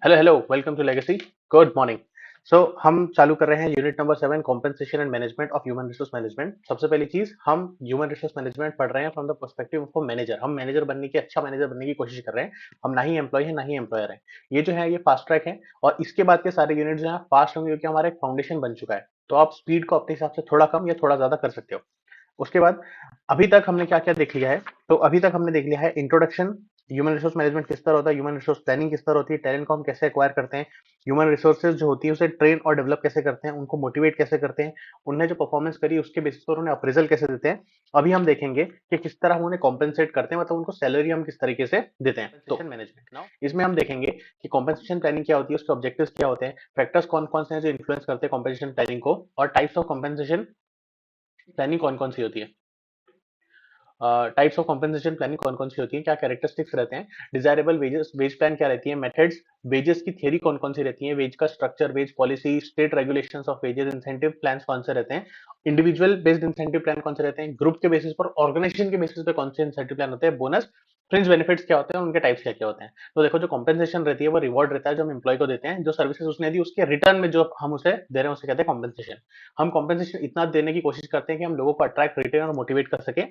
Hello hello, welcome to legacy. Good morning. So हम चालू कर रहे हैं unit number 7, compensation and management of human resource management. सबसे पहली चीज, हम ह्यूमन रिसोर्स मैनेजमेंट पढ़ रहे हैं from the perspective of manager. हम मैनेजर बनने की, अच्छा मैनेजर बनने की कोशिश कर रहे हैं। हम ना ही एम्प्लॉय है ना ही एम्प्लॉयर है। ये जो है ये फास्ट ट्रैक है, और इसके बाद के सारे यूनिट जो है फास्ट होंगे, क्योंकि हमारा एक फाउंडेशन बन चुका है। तो आप स्पीड को अपने हिसाब से थोड़ा कम या थोड़ा ज्यादा कर सकते हो। उसके बाद अभी तक हमने क्या क्या देख लिया है। तो अभी तक हमने देख लिया है इंट्रोडक्शन, ह्यूमन रिसोर्स मैनेजमेंट किस तरह होता है, ह्यूमन रिसोर्स प्लानिंग किस तरह होती है, टैलेंट को हम कैसे एक्वायर करते हैं, ह्यूमन रिसोर्सेज जो होती है उसे ट्रेन और डेवलप कैसे करते हैं, उनको मोटिवेट कैसे करते हैं, उन्हें जो परफॉर्मेंस करी उसके बेसिस पर उन्हें अप्रेजल कैसे देते हैं। अभी हम देखेंगे कि किस तरह हम उन्हें कॉम्पेंसेट करते हैं, मतलब उनको सैलरी हम किस तरीके से देते हैं। तो मैनेजमेंट इसमें हम देखेंगे कि कॉम्पेंसेशन प्लानिंग क्या होती है, उसके ऑब्जेक्टिव्स क्या होते हैं, फैक्टर्स कौन कौन से हैं जो इन्फ्लुएंस करते हैं कॉम्पेंसेशन प्लानिंग को, और टाइप्स ऑफ कॉम्पेंसेशन प्लानिंग कौन कौन सी होती है। टाइप्स ऑफ कॉम्पेंसेशन प्लानिंग कौन कौन सी होती है, क्या कैरेक्टरिस्टिक्स रहते हैं, डिजायरेबल वेजेस, वेज प्लान क्या रहती है, मेथड्स, वेजेस की थ्योरी कौन कौन सी रहती है, वेज का structure, wage policy, state regulations of wages, incentive plan कौन से रहते हैं, इंडिविजुअल बेस्ड इंसेंटिव प्लान कौन से रहते हैं, ग्रुप के बेसिस पर, ऑर्गेनाइजेशन के बेसिस पे कौन से इंसेंटिव प्लान होते हैं, बोनस, फ्रिंज बेनिफिट्स क्या होते हैं, उनके टाइप्स क्या क्या होते हैं। तो देखो, जो कॉम्पेंसेशन रहती है वो रिवॉर्ड रहता है जो हम एम्प्लॉय को देते हैं, जो सर्विसेज उसने दी उसके रिटर्न में जो हम उसे दे रहे हैं उसे कहते हैं कॉम्पेंसेशन। हम कॉम्पेंसेशन इतना देने की कोशिश करते हैं कि हम लोगों को अट्रैक्ट, रिटेन और मोटिवेट कर सके,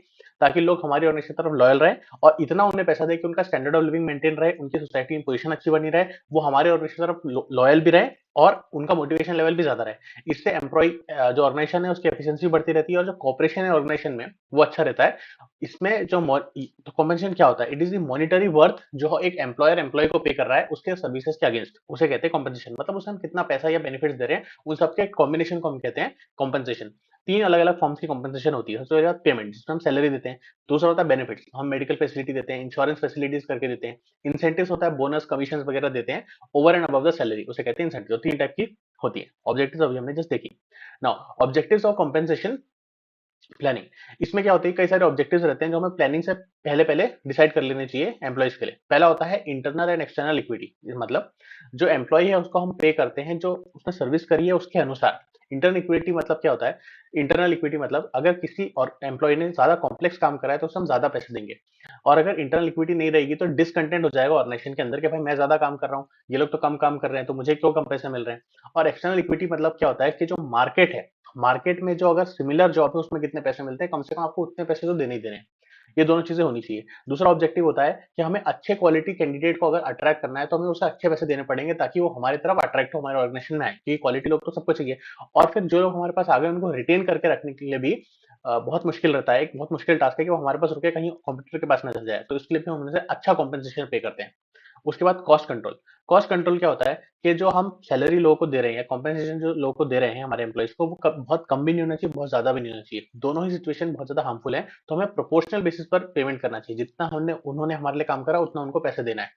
ताकि लोग हमारी ऑर्गेनाइजेशन की तरफ लॉयल रहे, और इतना उन्हें पैसा दे कि उनका स्टैंडर्ड ऑफ लिविंग मेंटेन रहे, उनकी सोसाइटी में पोजीशन अच्छी बनी रहे, वो हमारे ऑर्गेनाइजेशन की तरफ लॉयल भी रहे, और उनका मोटिवेशन लेवल भी ज्यादा रहे। इससे एम्प्लॉय, जो ऑर्गेनाइजेशन है उसकी एफिशिएंसी बढ़ती रहती है, और जो कॉपरेशन है ऑर्गेनाइजेशन में वो अच्छा रहता है। इसमें जो तो कॉम्पेंसेशन क्या होता है, it is the monetary worth जो एक एम्प्लॉयर एम्प्लॉय को पे कर रहा है उसके सर्विसेज के अगेंस्ट, उसे कहते हैं कॉम्पेंसेशन। मतलब उसे हम कितना पैसा या बेनिफिट्स दे रहे हैं, उन सबके कॉम्बिनेशन को हम कहते हैं कॉम्पेंसेशन। तीन अलग अलग फॉर्म्स की कॉम्पेंसेशन होती है। सबसे पहले पेमेंट, जिसमें हम सैलरी देते हैं। दूसरा होता है बेनिफिट्स, हम मेडिकल फैसिलिटी देते हैं, इंश्योरेंस फैसिलिटीज करके देते हैं। इंसेंटिव्स होता है बोनस, कमीशन वगैरह देते हैं over and above the salary, उसे कहते हैं इंसेंटिव। तीन टाइप की होती है। ऑब्जेक्टिव्स अभी हमने जस्ट देखी। Now objectives of compensation planning, इसमें क्या होता है, कई सारे ऑब्जेक्टिव्स रहते हैं जो हमें प्लानिंग से पहले पहले डिसाइड कर लेने चाहिए एम्प्लॉयज के लिए। पहला होता है इंटरनल एंड एक्सटर्नल इक्विटी, मतलब जो एम्प्लॉय है उसको हम पे करते हैं जो उसने सर्विस करी है उसके अनुसार। इंटरनल इक्विटी मतलब क्या होता है, इंटरनल इक्विटी मतलब अगर किसी और एम्प्लॉय ने ज्यादा कॉम्प्लेक्स काम करा है तो उसे हम ज्यादा पैसे देंगे। और अगर इंटरनल इक्विटी नहीं रहेगी तो डिसकंटेंट हो जाएगा ऑर्गेनाइजेशन के अंदर कि भाई मैं ज्यादा काम कर रहा हूँ, ये लोग तो कम काम कर रहे हैं, तो मुझे क्यों कम पैसे मिल रहे हैं। और एक्सटर्नल इक्विटी मतलब क्या होता है कि जो मार्केट है, मार्केट में जो अगर सिमिलर जॉब है उसमें कितने पैसे मिलते हैं, कम से कम आपको उतने पैसे तो देने ही देने हैं। ये दोनों चीजें होनी चाहिए। दूसरा ऑब्जेक्टिव होता है कि हमें अच्छे क्वालिटी कैंडिडेट को अगर अट्रैक्ट करना है तो हमें उसे अच्छे पैसे देने पड़ेंगे, ताकि वो हमारी तरफ अट्रैक्ट हो, हमारे ऑर्गेनाइजेशन में आए, क्योंकि क्वालिटी लोग तो सबको चाहिए। और फिर जो लोग हमारे पास आ गए उनको रिटेन करके रखने के लिए भी बहुत मुश्किल रहता है, एक बहुत मुश्किल टास्क है कि वो हमारे पास रुके, कहीं कॉम्पिटिटर के पास ना चल जाए। तो इसके लिए भी हम उनसे अच्छा कॉम्पेंसेशन पे करते हैं। उसके बाद कॉस्ट कंट्रोल। कॉस्ट कंट्रोल क्या होता है कि जो हम सैलरी लोगों को दे रहे हैं, कॉम्पेंसेशन जो लोगों को दे रहे हैं हमारे एम्प्लॉइज को, वो बहुत कम भी नहीं होना चाहिए, बहुत ज्यादा भी नहीं होना चाहिए। दोनों ही सिचुएशन बहुत ज्यादा हार्मफुल है। तो हमें प्रोपोर्शनल बेसिस पर पेमेंट करना चाहिए, जितना हमने उन्होंने हमारे लिए काम करा उतना उनको पैसे देना है।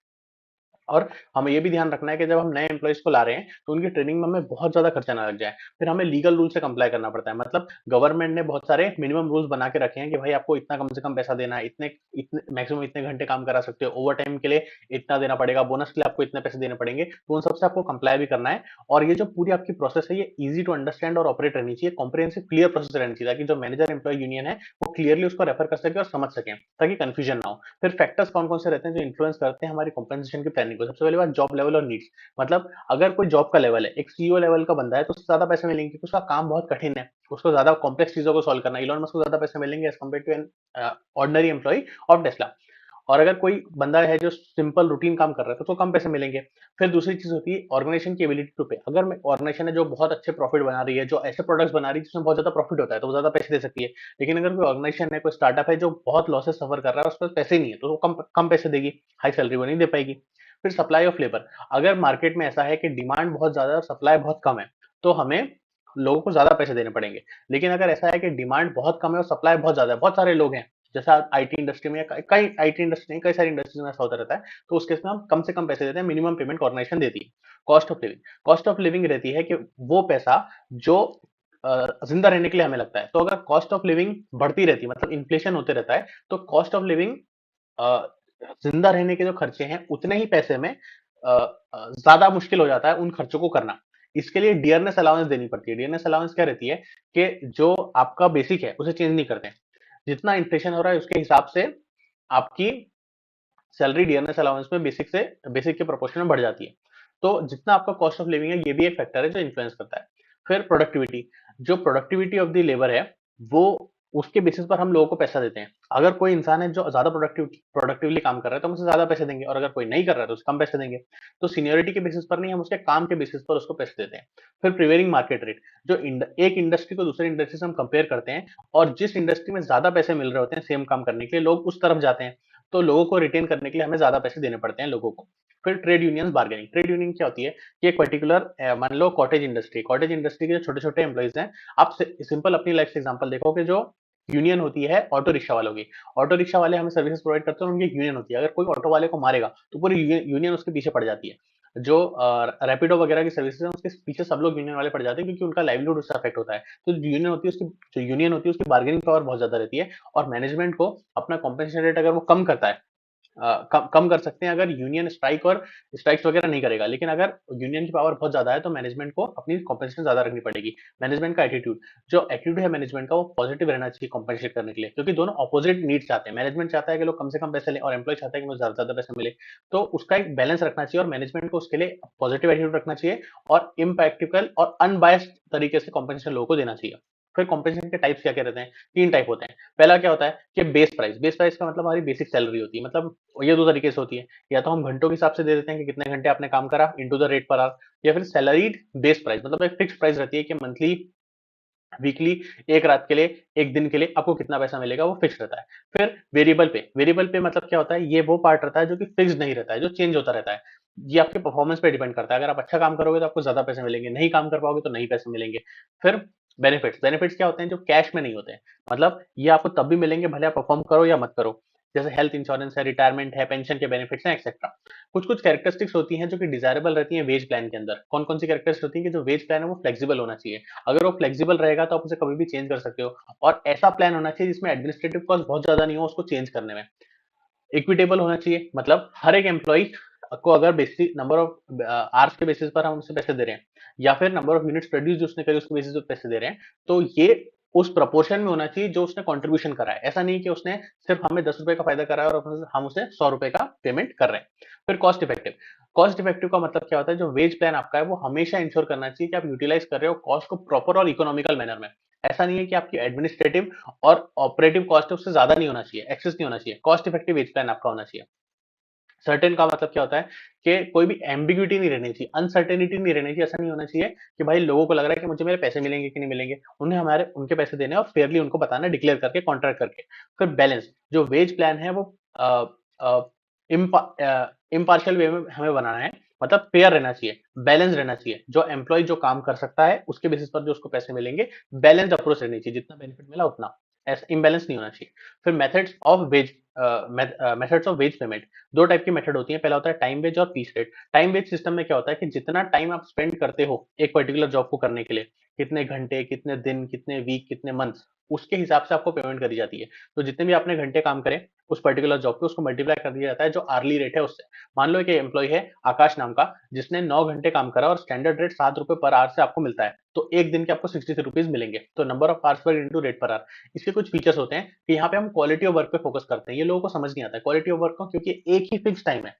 और हमें ये भी ध्यान रखना है कि जब हम नए एम्प्लॉइज को ला रहे हैं तो उनकी ट्रेनिंग में हमें बहुत ज्यादा खर्चा ना लग जाए। फिर हमें लीगल रूल से कंप्लाई करना पड़ता है। मतलब गवर्नमेंट ने बहुत सारे मिनिमम रूल्स बना के रखे हैं कि भाई आपको इतना कम से कम पैसा देना है, इतने इतने मैक्सिमम इतने घंटे काम करा सकते हो, ओवर टाइम के लिए इतना देना पड़ेगा, बोनस के लिए आपको इतने पैसे देने पड़ेंगे। तो उन सबसे आपको कंप्लाई भी करना है। और ये जो पूरी आपकी प्रोसेस है ये इजी टू अंडरस्टैंड और ऑपरेट रहनी चाहिए, कॉम्प्रिहेंसिव क्लियर प्रोसेस रहनी चाहिए, ताकि जो मैनेजर एम्प्लॉय यूनियन है वो क्लियरली उसको रेफर कर सके और समझ सके, ताकि कंफ्यूजन ना हो। फिर फैक्टर्स कौन कौन से रहते हैं जो इन्फ्लुएंस करते हैं हमारी कॉम्पेंसेशन की प्लानिंग को। सबसे पहले बात, जॉब लेवल और नीड्स। मतलब अगर कोई जॉब का लेवल है, एक सीईओ लेवल का बंदा है, तो उससे ज्यादा पैसे मिलेंगे क्योंकि उसका काम बहुत कठिन है, उसको ज्यादा कॉम्प्लेक्स चीजों को सॉल्व करना है। इलोन मस्क को ज्यादा पैसे मिलेंगे as compared to an ordinary employee of Tesla. और अगर कोई बंदा है जो सिंपल रूटीन काम कर रहा है तो उसको कम पैसे मिलेंगे। फिर दूसरी चीज होती है ऑर्गेनाइजेशन की एबिलिटी टू पे। अगर ऑर्गेनाइजेशन है जो बहुत अच्छे प्रॉफिट बना रही है, जो ऐसे प्रोडक्ट्स बना रही है जिसमें बहुत ज्यादा प्रॉफिट होता है, तो वो ज्यादा पैसे दे सकती है। लेकिन अगर कोई ऑर्गेनाइजेशन है, कोई स्टार्टअप है जो बहुत लॉसेस सफर कर रहा है, उस पर पैसे नहीं है, तो वो कम कम पैसे देगी, हाई सैलरी वो नहीं दे पाएगी। फिर सप्लाई ऑफ लेबर। अगर मार्केट में ऐसा है कि डिमांड बहुत ज्यादा है और सप्लाई बहुत कम है, तो हमें लोगों को ज्यादा पैसे देने पड़ेंगे। लेकिन अगर ऐसा है कि डिमांड बहुत कम है और सप्लाई बहुत ज्यादा है, बहुत सारे लोग हैं, जैसा आईटी इंडस्ट्री में, कई आईटी इंडस्ट्री नहीं, कई सारी इंडस्ट्रीज में ऐसा होता रहता है, तो उस केस में हम कम से कम पैसे देते हैं, मिनिमम पेमेंट ऑर्गेनाइजेशन देती है। Cost of living. Cost of living रहती है कि वो पैसा जो जिंदा रहने के लिए हमें लगता है। तो अगर कॉस्ट ऑफ लिविंग बढ़ती रहती है, मतलब इन्फ्लेशन होते रहता है, तो कॉस्ट ऑफ लिविंग, जिंदा रहने के जो खर्चे हैं उतने ही पैसे में ज्यादा मुश्किल हो जाता है उन खर्चों को करना। इसके लिए डियरनेस अलाउंस देनी पड़ती है। डियरनेस अलाउंस क्या रहती है कि जो आपका बेसिक है उसे चेंज नहीं करते हैं, जितना इन्फ्लेशन हो रहा है उसके हिसाब से आपकी सैलरी डियरनेस अलाउंस में बेसिक के प्रोपोर्शन में बढ़ जाती है। तो जितना आपका कॉस्ट ऑफ लिविंग है, ये भी एक फैक्टर है जो इन्फ्लुएंस करता है। फिर प्रोडक्टिविटी, जो प्रोडक्टिविटी ऑफ द लेबर है, वो उसके बेसिस पर हम लोगों को पैसा देते हैं। अगर कोई इंसान है जो ज्यादा प्रोडक्टिवली काम कर रहा है तो हम उसे ज्यादा पैसे देंगे, और अगर कोई नहीं कर रहा है तो उसे कम पैसे देंगे। तो सीनियरिटी के बेसिस पर नहीं, हम उसके काम के बेसिस पर उसको पैसे देते हैं। फिर प्रिवेलिंग मार्केट रेट, जो एक इंडस्ट्री को दूसरे इंडस्ट्री से हम कंपेयर करते हैं, और जिस इंडस्ट्री में ज्यादा पैसे मिल रहे होते हैं सेम काम करने के लिए, लोग उस तरफ जाते हैं। तो लोगों को रिटेन करने के लिए हमें ज्यादा पैसे देने पड़ते हैं लोगों को। फिर trade union bargaining, trade union क्या होती है कि एक पर्टिकुलर मान लो कॉटेज इंडस्ट्री के जो छोटे छोटे एम्प्लॉइज हैं, आप सिंपल अपनी लाइफ से एग्जांपल देखो कि जो यूनियन होती है ऑटो रिक्शा वालों की, ऑटो रिक्शा वाले हमें सर्विसेज प्रोवाइड करते हैं, उनकी एक यूनियन होती है। अगर कोई ऑटो वाले को मारेगा तो पूरी यूनियन उसके पीछे पड़ जाती है। जो रैपिडो वगैरह की सर्विसेज है उसके पीछे सब लोग यूनियन वाले पड़ जाते हैं, क्योंकि उनका लाइवलीहुड उससे अफेक्ट होता है। तो जो यूनियन होती है उसकी बार्गेनिंग पावर बहुत ज्यादा रहती है, और मैनेजमेंट को अपना कॉम्पेंसेशन रेट अगर वो कम करता है, कम कर सकते हैं अगर यूनियन स्ट्राइक्स वगैरह नहीं करेगा। लेकिन अगर यूनियन की पावर बहुत ज्यादा है तो मैनेजमेंट को अपनी कॉम्पेंसेशन ज्यादा रखनी पड़ेगी। मैनेजमेंट का एटीट्यूड, जो एटीट्यूड है मैनेजमेंट का, वो पॉजिटिव रहना चाहिए कॉम्पेंसेट करने के लिए, क्योंकि दोनों ऑपोजिट नीड्स चाहते हैं। मैनेजमेंट चाहता है कि लोग कम से कम पैसे लें, और एम्प्लॉय चाहता है कि मुझे ज्यादा ज्यादा पैसे मिले। तो उसका एक बैलेंस रखना चाहिए, और मैनेजमेंट को उसके लिए पॉजिटिव एटीट्यूड रखना चाहिए, और इम्प्रैक्टिकल और अनबायस्ड तरीके से कॉम्पेंसेशन लोगों को देना चाहिए। फिर कॉम्पेंसेशन के टाइप्स क्या क्या रहते हैं? 3 टाइप होते हैं। पहला क्या होता है कि बेस प्राइस का मतलब हमारी बेसिक सैलरी होती है। मतलब ये 2 तरीके से होती है, या तो हम घंटों के हिसाब से दे देते हैं कि कितने घंटे आपने काम करा into the rate per hour, या फिर सैलरीड बेस प्राइस, मतलब एक फिक्स प्राइस रहती है कि मंथली, वीकली, एक रात के लिए, एक दिन के लिए आपको कितना पैसा मिलेगा, वो फिक्स रहता है। फिर वेरिएबल पे मतलब क्या होता है? ये वो पार्ट रहता है जो कि फिक्स नहीं रहता है, जो चेंज होता रहता है। ये आपके परफॉर्मेंस पे डिपेंड करता है। अगर आप अच्छा काम करोगे तो आपको ज्यादा पैसे मिलेंगे, नहीं काम कर पाओगे तो नहीं पैसे मिलेंगे। फिर बेनिफिट्स क्या होते हैं? जो कैश में नहीं होते हैं। मतलब ये आपको तब भी मिलेंगे भले आप परफॉर्म करो या मत करो। जैसे हेल्थ इंश्योरेंस है, रिटायरमेंट है, पेंशन के बेनिफिट्स हैं, एक्सेट्रा। कुछ कुछ कैरेक्टरिस्टिक्स होती हैं जो कि डिजायरेबल रहती हैं वेज प्लान के अंदर। कौन कौन सी कैरेक्टरिस्टिक्स होती है कि जो वेज प्लान है वो फ्लेक्सिबल होना चाहिए। अगर वो फ्लेक्सिबल रहेगा तो आप उसे कभी भी चेंज कर सकते हो, और ऐसा प्लान होना चाहिए जिसमें एडमिनिस्ट्रेटिव कॉस्ट बहुत ज्यादा नहीं हो उसको चेंज करने में। इक्विटेबल होना चाहिए, मतलब हर एक एम्प्लॉय को अगर बेसिक नंबर ऑफ आवर्स के बेसिस पर हम उसे पैसे दे रहे हैं, या फिर नंबर ऑफ यूनिट्स प्रोड्यूस जो उसने करी उसके बेसिस पर पैसे दे रहे हैं, तो ये उस प्रपोर्शन में होना चाहिए जो उसने कंट्रीब्यूशन करा है। ऐसा नहीं कि उसने सिर्फ हमें 10 रुपए का फायदा करा है और हम उसे 100 रुपए का पेमेंट कर रहे हैं। फिर कॉस्ट इफेक्टिव का मतलब क्या होता है? जो वेज प्लान आपका है वो हमेशा इंश्योर करना चाहिए कि आप यूटिलाइज कर रहे हो कॉस्ट को प्रॉपर और इकोनॉमिकल मैनर में। ऐसा नहीं है कि आपकी एडमिनिस्ट्रेटिव और ऑपरेटिव कॉस्ट है उससे ज्यादा नहीं होना चाहिए, एक्सेस नहीं होना चाहिए। कॉस्ट इफेक्टिव वेज प्लान आपका होना चाहिए। सर्टेन का मतलब क्या होता है कि कोई भी एम्बिग्यूटी नहीं रहनी चाहिए, अनसर्टेनिटी नहीं रहनी चाहिए। ऐसा नहीं होना चाहिए कि भाई लोगों को लग रहा है कि मुझे मेरे पैसे मिलेंगे कि नहीं मिलेंगे। उन्हें हमारे उनके पैसे देने और फेयरली उनको बताना, डिक्लेयर करके, कॉन्ट्रैक्ट करके। फिर बैलेंस, जो वेज प्लान है वो इम्पार्शियल वे में हमें बनाना है, मतलब फेयर रहना चाहिए, बैलेंस रहना चाहिए। जो एम्प्लॉय जो काम कर सकता है उसके बेसिस पर जो उसको पैसे मिलेंगे, बैलेंस अप्रोच रहनी चाहिए, जितना बेनिफिट मिला उतना, ऐसा इम्बैलेंस नहीं होना चाहिए। फिर methods of wage payment, 2 type की मेथड होती है। पहला होता है टाइम वेज और piece rate. Time wage system में क्या होता है कि जितना टाइम आप स्पेंड करते हो एक पर्टिकुलर जॉब को करने के लिए, कितने घंटे, कितने दिन, कितने वीक, कितने मंथ्स, उसके हिसाब से आपको पेमेंट करी जाती है। तो जितने भी आपने घंटे काम करे उस पर्टिकुलर जॉब पे, उसको मल्टीप्लाई कर दिया जाता है जो आर्ली रेट है उससे। मान लो एक एम्प्लॉय है आकाश नाम का, जिसने 9 घंटे काम करा और स्टैंडर्ड रेट 7 रुपए पर आवर से आपको मिलता है, तो एक दिन के आपको 63 रुपीज मिलेंगे। तो number of hours per into rate per hour. इसके कुछ फीचर्स होते हैं कि यहाँ पे हम क्वालिटी ऑफ वर्क पे फोकस करते हैं। ये लोगों को समझ नहीं आता है क्वालिटी ऑफ वर्क को, क्योंकि एक ही फिक्स टाइम है।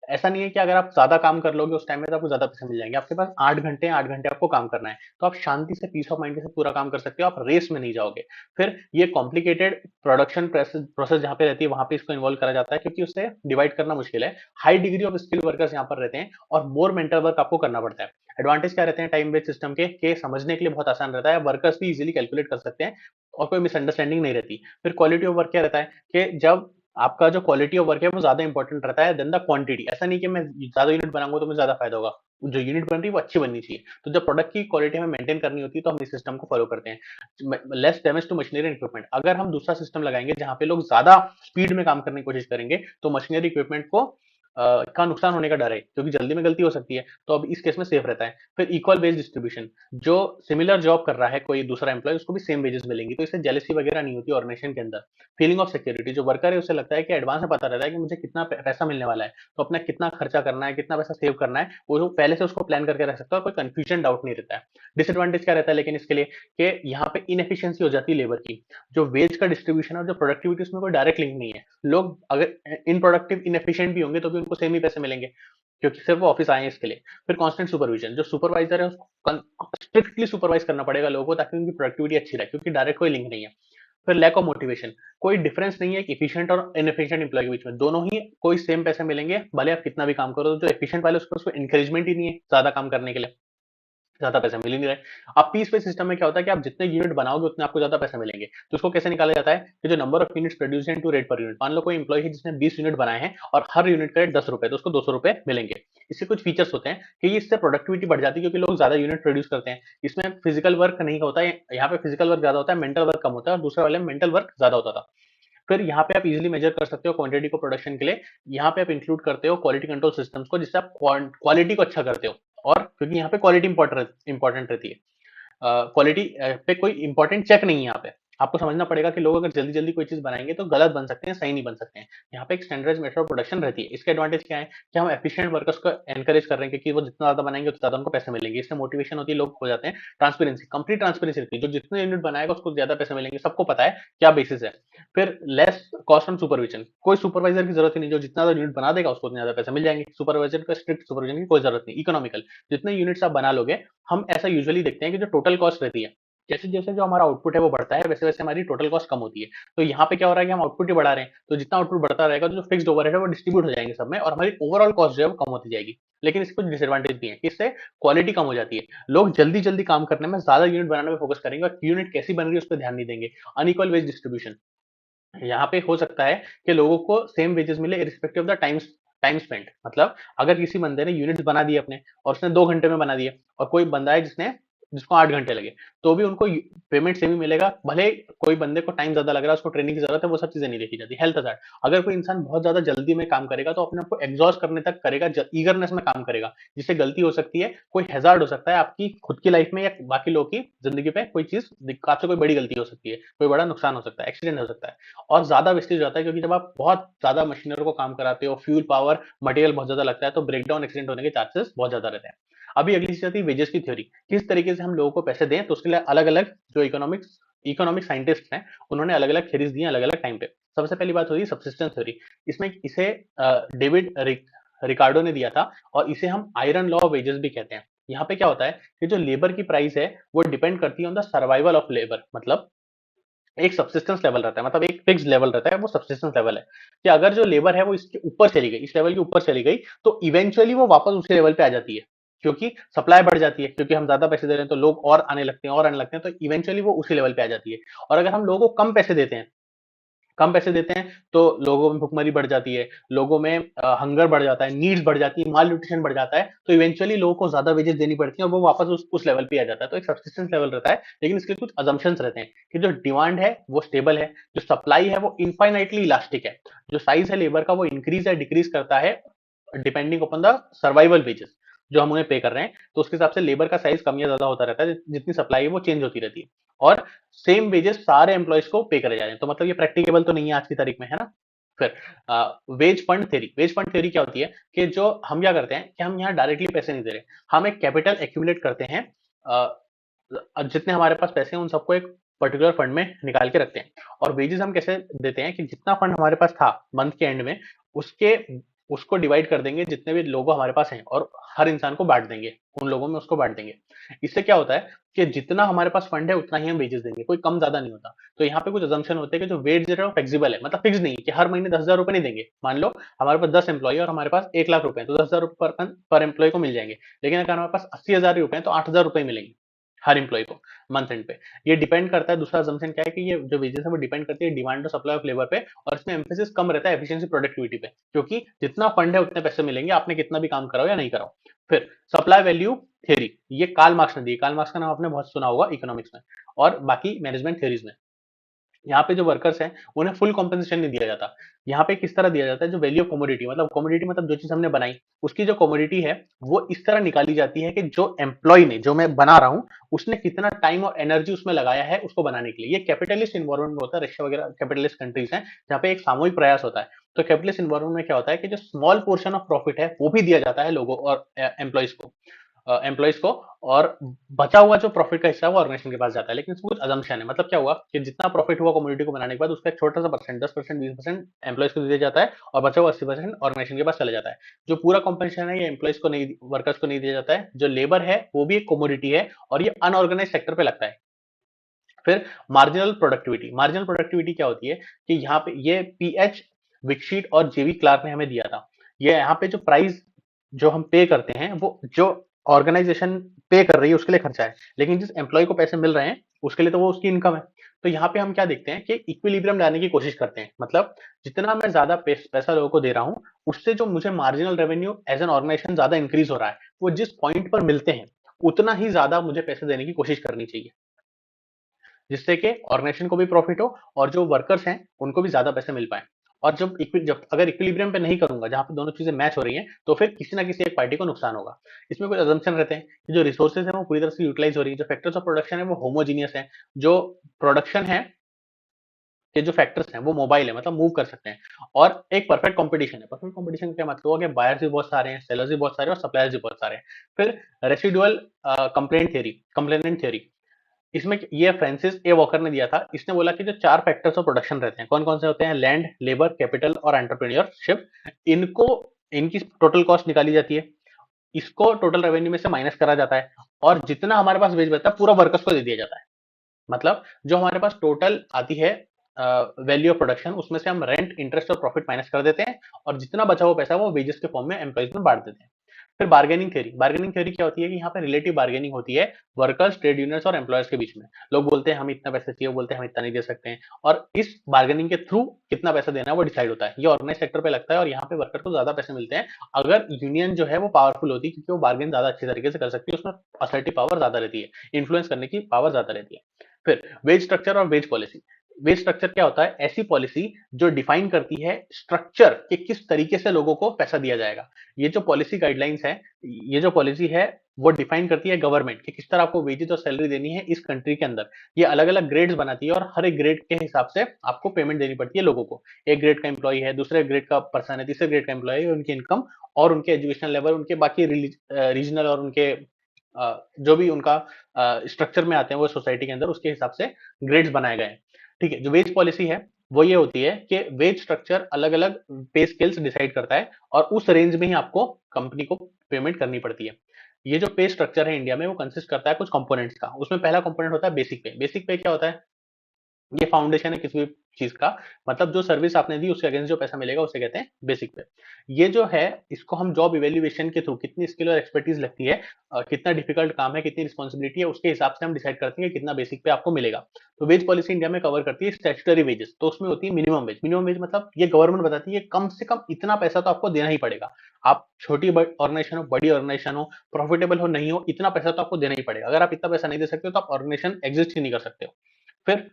ऐसा नहीं है कि अगर आप ज्यादा काम कर लोगे उस टाइम में तो आपको ज्यादा पैसे मिल जाएंगे। आपके पास 8 घंटे 8 घंटे आपको काम करना है, तो आप शांति से, पीस ऑफ माइंड के साथ पूरा काम कर सकते हो, आप रेस में नहीं जाओगे। फिर ये कॉम्प्लिकेटेड प्रोडक्शन प्रोसेस जहाँ पे रहती है वहां पे इसको इन्वॉल्व करा जाता है, क्योंकि उससे डिवाइड करना मुश्किल है। High degree of skill workers यहाँ पर रहते हैं, और मोर मेंटल वर्क आपको करना पड़ता है। एडवांटेज क्या रहते हैं टाइम बेस्ड सिस्टम के समझने के लिए बहुत आसान रहता है, वर्कर्स भी इजीली कैलकुलेट कर सकते हैं, और कोई मिसअंडरस्टैंडिंग नहीं रहती। फिर क्वालिटी ऑफ वर्क क्या रहता है कि जब आपका जो क्वालिटी ऑफ वर्क है वो ज्यादा इंपॉर्टेंट रहता है देन द क्वांटिटी। ऐसा नहीं कि मैं ज्यादा यूनिट बनाऊंगा तो मुझे ज्यादा फायदा होगा, जो यूनिट बन रही है वो अच्छी बननी चाहिए। तो जब प्रोडक्ट की क्वालिटी हमें मेंटेन करनी होती है तो हम इस सिस्टम को फॉलो करते हैं। Less damage to machinery and equipment, अगर हम दूसरा सिस्टम लगाएंगे जहां पे लोग ज्यादा स्पीड में काम करने की कोशिश करेंगे तो मशीनरी इक्विपमेंट को का नुकसान होने का डर है, क्योंकि जल्दी में गलती हो सकती है। तो अब इस केस में सेफ रहता है। फिर इक्वल वेज डिस्ट्रीब्यूशन, जो सिमिलर जॉब कर रहा है कोई दूसरा एम्प्लॉय, उसको भी सेम वेजेस मिलेंगी, तो इससे जेलसी वगैरह नहीं होती ऑर्गेनाइजेशन के अंदर। फीलिंग ऑफ सिक्योरिटी, जो वर्कर है उसे लगता है कि एडवांस में पता रहता है कि मुझे कितना पैसा मिलने वाला है, तो अपना कितना खर्चा करना है, कितना पैसा सेव करना है, वो पहले से उसको प्लान करके रख सकता है और कोई कंफ्यूजन डाउट नहीं रहता है। डिसएडवांटेज क्या रहता है लेकिन इसके लिए, कि यहाँ पे इनएफिशिएंसी हो जाती है लेबर की। जो वेज का डिस्ट्रीब्यूशन है और जो प्रोडक्टिविटी, उसमें कोई डायरेक्ट लिंक नहीं है। लोग अगर इन प्रोडक्टिव इनएफिशिएंट भी होंगे तो भी उनको सेम ही पैसे मिलेंगे। क्योंकि सिर्फ वो ऑफिस आए हैं इसके लिए। फिर कांस्टेंट सुपरविजन, जो सुपरवाइजर है उसको स्ट्रिक्टली सुपरवाइज करना पड़ेगा लोगों को ताकि उनकी प्रोडक्टिविटी अच्छी रहे, क्योंकि डायरेक्ट कोई लिंक नहीं है। फिर लैक ऑफ मोटिवेशन, कोई डिफरेंस नहीं है एक एफिशिएंट और इनएफिशिएंट एम्प्लॉय के बीच में, दोनों ही कोई सेम पैसे मिलेंगे भले आप कितना भी काम करो। तो जो एफिशिएंट वाले उसको एनकरेजमेंट ही नहीं है ज्यादा काम करने के लिए, ज्यादा पैसे मिल ही नहीं रहे। अब पीस पे सिस्टम में क्या होता है कि आप जितने यूनिट बनाओगे उतने आपको ज्यादा पैसे मिलेंगे। तो उसको कैसे निकाला जाता है कि जो number of units produce to rate per unit, मान लो कोई इंप्लॉय है जिसने 20 यूनिट बनाए हैं और हर यूनिट का रेट 10 रुपए, तो उसको 200 रुपए मिलेंगे। इससे कुछ फीचर्स होते हैं कि इससे प्रोडक्टिविटी बढ़ जाती है क्योंकि लोग ज्यादा यूनिट प्रोड्यूस करते हैं। इसमें फिजिकल वर्क नहीं होता है, यहाँ पे फिजिकल वर्क ज्यादा होता है, मेंटल वर्क कम होता है, और दूसरे वाले में मेंटल वर्क ज्यादा होता था। फिर यहाँ पे आप इजीली मेजर कर सकते हो क्वांटिटी को प्रोडक्शन के लिए। यहाँ पे आप इंक्लूड करते हो क्वालिटी कंट्रोल सिस्टम्स को, जिससे आप क्वालिटी को अच्छा करते हो। और क्योंकि यहाँ पे क्वालिटी इंपॉर्टेंट रहती है, क्वालिटी पे कोई इंपॉर्टेंट चेक नहीं है यहाँ पे। आपको समझना पड़ेगा कि लोग अगर जल्दी जल्दी कोई चीज बनाएंगे तो गलत बन सकते हैं, सही नहीं बन सकते हैं। यहाँ पे एक स्टैंडर्ड मेथड ऑफ प्रोडक्शन रहती है। इसके एडवांटेज क्या है कि हम एफिशिएंट वर्कर्स को एनकरेज कर रहे हैं, क्योंकि वो जितना ज्यादा बनाएंगे उतना ज्यादा उनको पैसे मिलेंगे, इससे मोटिवेशन होती है, लोग हो जाते हैं। ट्रांसपेरेंसी, कंप्लीट ट्रांसपेरेंसी रहती है, जो जितने यूनिट बनाएगा उसको ज्यादा पैसे मिलेंगे, सबको पता है क्या बेसिस है। फिर लेस कॉस्ट ऑन सुपरविजन, कोई सुपरवाइजर की जरूरत ही नहीं, जो जितना ज्यादा यूनिट बना देगा उसको उतने ज्यादा पैसे मिल जाएंगे। सुपरवाइजर का स्ट्रिक्ट सुपरविजन की कोई जरूरत नहीं। इकोनॉमिकल, जितने यूनिट्स आप बना लोगे, हम ऐसा यूजुअली देखते हैं कि जो टोटल कॉस्ट रहती है, जैसे जैसे जो हमारा आउटपुट है वो बढ़ता है, वैसे वैसे हमारी टोटल कॉस्ट कम होती है। तो यहाँ पे क्या हो रहा है कि हम आउटपुट ही बढ़ा रहे हैं, तो जितना आउटपुट बढ़ता रहेगा तो जो फिक्स्ड ओवरहेड है वो डिस्ट्रीब्यूट हो जाएंगे सब में, और हमारी ओवरऑल कॉस्ट जो है वो कम होती जाएगी। लेकिन इसके कुछ डिसएडवांटेज भी है कि इससे क्वालिटी कम हो जाती है। लोग जल्दी जल्दी काम करने में, ज्यादा यूनिट बनाने में फोकस करेंगे और यूनिट कैसी बन रही है उस पर ध्यान नहीं देंगे। अनइक्वल वेज डिस्ट्रीब्यूशन, यहाँ पे हो सकता है कि लोगों को सेम वेजेस मिले irrespective of the time spend. मतलब अगर किसी बंदे ने यूनिट्स बना दिए अपने और उसने 2 घंटे में बना दिए, और कोई बंदा है जिसको 8 घंटे लगे, तो भी उनको पेमेंट सेम ही मिलेगा। भले कोई बंदे को टाइम ज्यादा लग रहा है, उसको ट्रेनिंग की जरूरत है, वो सब चीजें नहीं देखी जाती। हेल्थ हजार, अगर कोई इंसान बहुत ज्यादा जल्दी में काम करेगा तो अपने आपको एग्जॉस्ट करने तक करेगा, ईगरनेस में काम करेगा, जिससे गलती हो सकती है। कोई हैजार्ड हो सकता है आपकी खुद की लाइफ में या बाकी लोगों की जिंदगी पे, कोई चीज आपसे कोई बड़ी गलती हो सकती है, कोई बड़ा नुकसान हो सकता है, एक्सीडेंट हो सकता है। और ज्यादा वेस्टेज होता है क्योंकि जब आप बहुत ज्यादा मशीनरी को काम कराते हो, फ्यूल पावर मटेरियल बहुत ज्यादा लगता है, तो ब्रेकडाउन एक्सीडेंट होने के चांसेस बहुत ज्यादा रहते हैं। अभी अगली चीज आती है वेजेस की थ्योरी, किस तरीके से हम लोगों को पैसे दें। तो उसके लिए अलग अलग जो इकोनॉमिक साइंटिस्ट हैं, उन्होंने अलग अलग थ्योरीज दी हैं अलग अलग टाइम पे। सबसे पहली बात होती है सब्सिस्टेंस थ्योरी। इसमें इसे डेविड रिकार्डो ने दिया था, और इसे हम आयरन लॉ ऑफ वेजेस भी कहते हैं। यहाँ पे क्या होता है कि जो लेबर की प्राइस है वो डिपेंड करती है on the survival of labour. मतलब एक सब्सिस्टेंस लेवल रहता है, मतलब एक फिक्स लेवल रहता है, वो सब्सिस्टेंस लेवल है कि अगर जो लेबर है वो इसके ऊपर चली गई, इस लेवल के ऊपर चली गई, तो इवेंचुअली वो वापस उसी लेवल पे आ जाती है, क्योंकि सप्लाई बढ़ जाती है, क्योंकि हम ज्यादा पैसे दे रहे हैं तो लोग और आने लगते हैं और आने लगते हैं, तो इवेंचुअली वो उसी लेवल पे आ जाती है। और अगर हम लोगों को कम पैसे देते हैं तो लोगों में भुखमरी बढ़ जाती है, लोगों में हंगर बढ़ जाता है, नीड्स बढ़ जाती है, माल न्यूट्रिशन बढ़ जाता है, तो इवेंचुअली लोगों को ज्यादा वेजेस देनी पड़ती है और वो वापस उस लेवल पे आ जाता है। तो एक सब्सिस्टेंस लेवल रहता है, लेकिन इसके कुछ अजम्पशंस रहते हैं कि जो डिमांड है वो स्टेबल है, जो सप्लाई है वो इनफाइनाइटली इलास्टिक है, जो साइज है लेबर का वो इंक्रीज या डिक्रीज करता है depending upon the survival wages जो हम उन्हें पे कर रहे हैं। तो उसके हिसाब से लेबर का साइज कम या ज्यादा होता रहता है, जितनी सप्लाई है वो चेंज होती रहती है। और सेम वेजेस सारे एम्प्लॉयज को पे करे जा रहे हैं, तो मतलब ये प्रैक्टिकेबल तो नहीं है आज की तारीख में, है ना। फिर वेज फंड थ्योरी क्या होती है कि जो हम क्या करते हैं कि हम यहाँ डायरेक्टली पैसे नहीं दे रहे, हम एक कैपिटल एक्यूमुलेट करते हैं। जितने हमारे पास पैसे हैं उन सबको एक पर्टिकुलर फंड में निकाल के रखते हैं। और वेजेस हम कैसे देते हैं कि जितना फंड हमारे पास था मंथ के एंड में, उसके उसको डिवाइड कर देंगे जितने भी लोग हमारे पास हैं, और हर इंसान को बांट देंगे, उन लोगों में उसको बांट देंगे। इससे क्या होता है कि जितना हमारे पास फंड है उतना ही हम वेजेस देंगे, कोई कम ज्यादा नहीं होता। तो यहाँ पे कुछ अजम्पशन होते हैं कि जो वेज है वो फ्लेक्सिबल है, मतलब फिक्स नहीं कि हर महीने 10,000 रुपए नहीं देंगे। मान लो हमारे पास 10 एम्प्लॉय और हमारे पास 1 लाख रुपए हैं, तो 10,000 रुपए पर एम्प्लॉय को मिल जाएंगे। लेकिन अगर हमारे पास 80,000 रुपए हैं तो 8,000 रुपए मिलेंगे हर एम्प्लॉय को मंथ एंड पे। ये डिपेंड करता है, दूसरा assumption क्या है कि ये जो वेजेस है वो डिपेंड करती है डिमांड और सप्लाई ऑफ लेबर पे, और इसमें एम्फेसिस कम रहता है एफिशिएंसी प्रोडक्टिविटी पे, क्योंकि जितना फंड है उतने पैसे मिलेंगे, आपने कितना भी काम कराओ या नहीं कराओ। फिर सप्लाई वैल्यू थ्योरी, ये कार्ल मार्क्स ने दी। कार्ल मार्क्स का नाम आपने बहुत सुना होगा इकोनॉमिक्स में और बाकी मैनेजमेंट थ्योरीज में। यहाँ पे जो वर्कर्स हैं उन्हें फुल कॉम्पेंसेशन नहीं दिया जाता। यहाँ पे किस तरह दिया जाता है, जो वैल्यू ऑफ कमोडिटी, मतलब कमोडिटी मतलब जो चीज हमने बनाई उसकी जो कमोडिटी है वो इस तरह निकाली जाती है कि जो एम्प्लॉय ने, जो मैं बना रहा हूँ, उसने कितना टाइम और एनर्जी उसमें लगाया है उसको बनाने के लिए। ये कैपिटलिस्ट इन्वायरमेंट में होता है, रशिया वगैरह कैपिटलिस्ट कंट्रीज हैं जहाँ पे एक सामूहिक प्रयास होता है। तो कैपिटलिस्ट इन्वायरमेंट में क्या होता है कि जो स्मॉल पोर्शन ऑफ प्रॉफिट है वो भी दिया जाता है लोगों और एम्प्लॉयज को। एम्प्लॉइज को, और बचा हुआ जो प्रॉफिट का हिस्सा है वो ऑर्गेनाइजेशन के पास जाता है। लेकिन इसमें कुछ अजम्पशन है, मतलब क्या हुआ कि जितना प्रॉफिट हुआ कम्युनिटी को बनाने के बाद उसका एक छोटा सा परसेंट, 10%, 20% एम्प्लॉइज को दिया जाता है, और बचा हुआ 80% ऑर्गेनाइजेशन के पास चला जाता है। जो पूरा कॉम्पेंसेशन है ये एम्प्लॉइज को नहीं, वर्कर्स को नहीं दिया जाता है। जो लेबर है वो भी एक कमोडिटी है और ये अनऑर्गेनाइज सेक्टर पे लगता है। फिर मार्जिनल प्रोडक्टिविटी क्या होती है कि यहाँ पे ये पीएच विकशीट और जेवी क्लार्क ने हमें दिया था। ये यहाँ पे जो प्राइस जो हम पे करते हैं वो जो ऑर्गेनाइजेशन पे कर रही है उसके लिए खर्चा है, लेकिन जिस एम्प्लॉय को पैसे मिल रहे हैं उसके लिए तो वो उसकी इनकम है। तो यहाँ पे हम क्या देखते हैं कि इक्विलिब्रियम लाने की कोशिश करते हैं, मतलब जितना मैं ज्यादा पैसा लोगों को दे रहा हूँ उससे जो मुझे marginal revenue as an organization ज्यादा इंक्रीज हो रहा है, वो जिस पॉइंट पर मिलते हैं उतना ही ज्यादा मुझे पैसे देने की कोशिश करनी चाहिए, जिससे कि ऑर्गेनाइजेशन को भी प्रॉफिट हो और जो वर्कर्स हैं उनको भी ज्यादा पैसे मिल पाए। और जब अगर इक्विलिब्रियम पे नहीं करूंगा, जहां पे दोनों चीजें मैच हो रही हैं, तो फिर किसी ना किसी एक पार्टी को नुकसान होगा। इसमें कुछ अजम्पशन रहते हैं कि जो रिसोर्सेज है वो पूरी तरह से यूटिलाइज हो रही है, जो फैक्टर्स ऑफ प्रोडक्शन है वो होमोजीनियस है, जो प्रोडक्शन है के जो फैक्टर्स हैं वो मोबाइल है, मतलब मूव कर सकते हैं, और एक परफेक्ट कंपटीशन है। परफेक्ट कंपटीशन का क्या मतलब हुआ कि बायर्स भी बहुत सारे हैं, सेलर्स भी बहुत सारे हैं और सप्लायर्स भी बहुत सारे हैं। फिर रेसिडुअल कंप्लेनेंट थ्योरी, इसमें ये फ्रांसिस ए वॉकर ने दिया था। इसने बोला कि जो चार फैक्टर्स ऑफ प्रोडक्शन रहते हैं, कौन कौन से होते हैं, लैंड, लेबर, कैपिटल और एंटरप्रेन्योरशिप। इनको इनकी टोटल कॉस्ट निकाली जाती है, इसको टोटल रेवेन्यू में से माइनस करा जाता है, और जितना हमारे पास वेज बचता है पूरा वर्कर्स को दे दिया जाता है। मतलब जो हमारे पास टोटल आती है वैल्यू ऑफ प्रोडक्शन, उसमें से हम रेंट, इंटरेस्ट और प्रॉफिट माइनस कर देते हैं, और जितना बचा हुआ पैसा वो वेजेस के फॉर्म में एम्प्लॉइज में बांट देते हैं। फिर बार्गेनिंग थ्योरी क्या होती है कि यहाँ पे रिलेटिव बार्गेनिंग होती है वर्कर्स, ट्रेड यूनियंस और एम्प्लॉयर्स के बीच में। लोग बोलते हैं हम इतना पैसा चाहिए, वो बोलते हैं हम इतना नहीं दे सकते हैं, और इस बार्गेनिंग के थ्रू कितना पैसा देना है वो डिसाइड होता है। ये ऑर्गेनाइज सेक्टर पे लगता है और यहाँ पे वर्कर को ज्यादा पैसे मिलते हैं अगर यूनियन जो है वो पावरफुल होती है, क्योंकि वो बार्गेन ज्यादा अच्छी तरीके से कर सकती है, उसमें असर्टिव पावर ज्यादा रहती है, इन्फ्लुएंस करने की पावर ज्यादा रहती है। फिर वेज स्ट्रक्चर और वेज पॉलिसी। वेज स्ट्रक्चर क्या होता है, ऐसी पॉलिसी जो डिफाइन करती है स्ट्रक्चर कि किस तरीके से लोगों को पैसा दिया जाएगा। ये जो पॉलिसी गाइडलाइंस है, ये जो पॉलिसी है वो डिफाइन करती है गवर्नमेंट कि किस तरह आपको वेजेस और सैलरी देनी है इस कंट्री के अंदर। ये अलग अलग ग्रेड्स बनाती है और हर एक ग्रेड के हिसाब से आपको पेमेंट देनी पड़ती है लोगों को। एक ग्रेड का एम्प्लॉय है, दूसरे ग्रेड का पर्सन है, तीसरे ग्रेड का एम्प्लॉय है, उनकी इनकम और उनके एजुकेशन लेवल, उनके बाकी रीजनल और उनके जो भी उनका स्ट्रक्चर में आते हैं वो सोसाइटी के अंदर, उसके हिसाब से ग्रेड्स बनाए गए हैं। ठीक है, जो वेज पॉलिसी है वो ये होती है कि वेज स्ट्रक्चर अलग अलग पे स्केल्स डिसाइड करता है और उस रेंज में ही आपको कंपनी को पेमेंट करनी पड़ती है। ये जो पे स्ट्रक्चर है इंडिया में वो कंसिस्ट करता है कुछ कंपोनेंट्स का। उसमें पहला कंपोनेंट होता है बेसिक पे। बेसिक पे क्या होता है, ये फाउंडेशन है किसी भी चीज का, मतलब जो सर्विस आपने दी उसके अगेंस्ट जो पैसा मिलेगा उसे कहते हैं बेसिक पे। ये जो है इसको हम जॉब इवेल्युएशन के थ्रू कितनी स्किल और एक्सपर्टीज लगती है, कितना डिफिकल्ट काम है, कितनी रिस्पॉन्सिबिलिटी है, उसके हिसाब से हम डिसाइड करते हैं कि कितना बेसिक पे आपको मिलेगा। तो वेज पॉलिसी इंडिया में कवर करती है स्टैट्यूटरी वेजेस, तो उसमें होती है मिनिमम वेज। मिनिमम वेज मतलब ये गवर्नमेंट बताती है कम से कम इतना पैसा तो आपको देना ही पड़ेगा। आप छोटी ऑर्गेनाइजेशन हो, बड़ी ऑर्गेनाइजेशन हो, प्रॉफिटेबल हो नहीं हो, इतना पैसा तो आपको देना ही पड़ेगा। अगर आप इतना पैसा नहीं दे सकते हो तो आप ऑर्गेनाइजेशन एग्जिस्ट ही नहीं कर सकते हो। फिर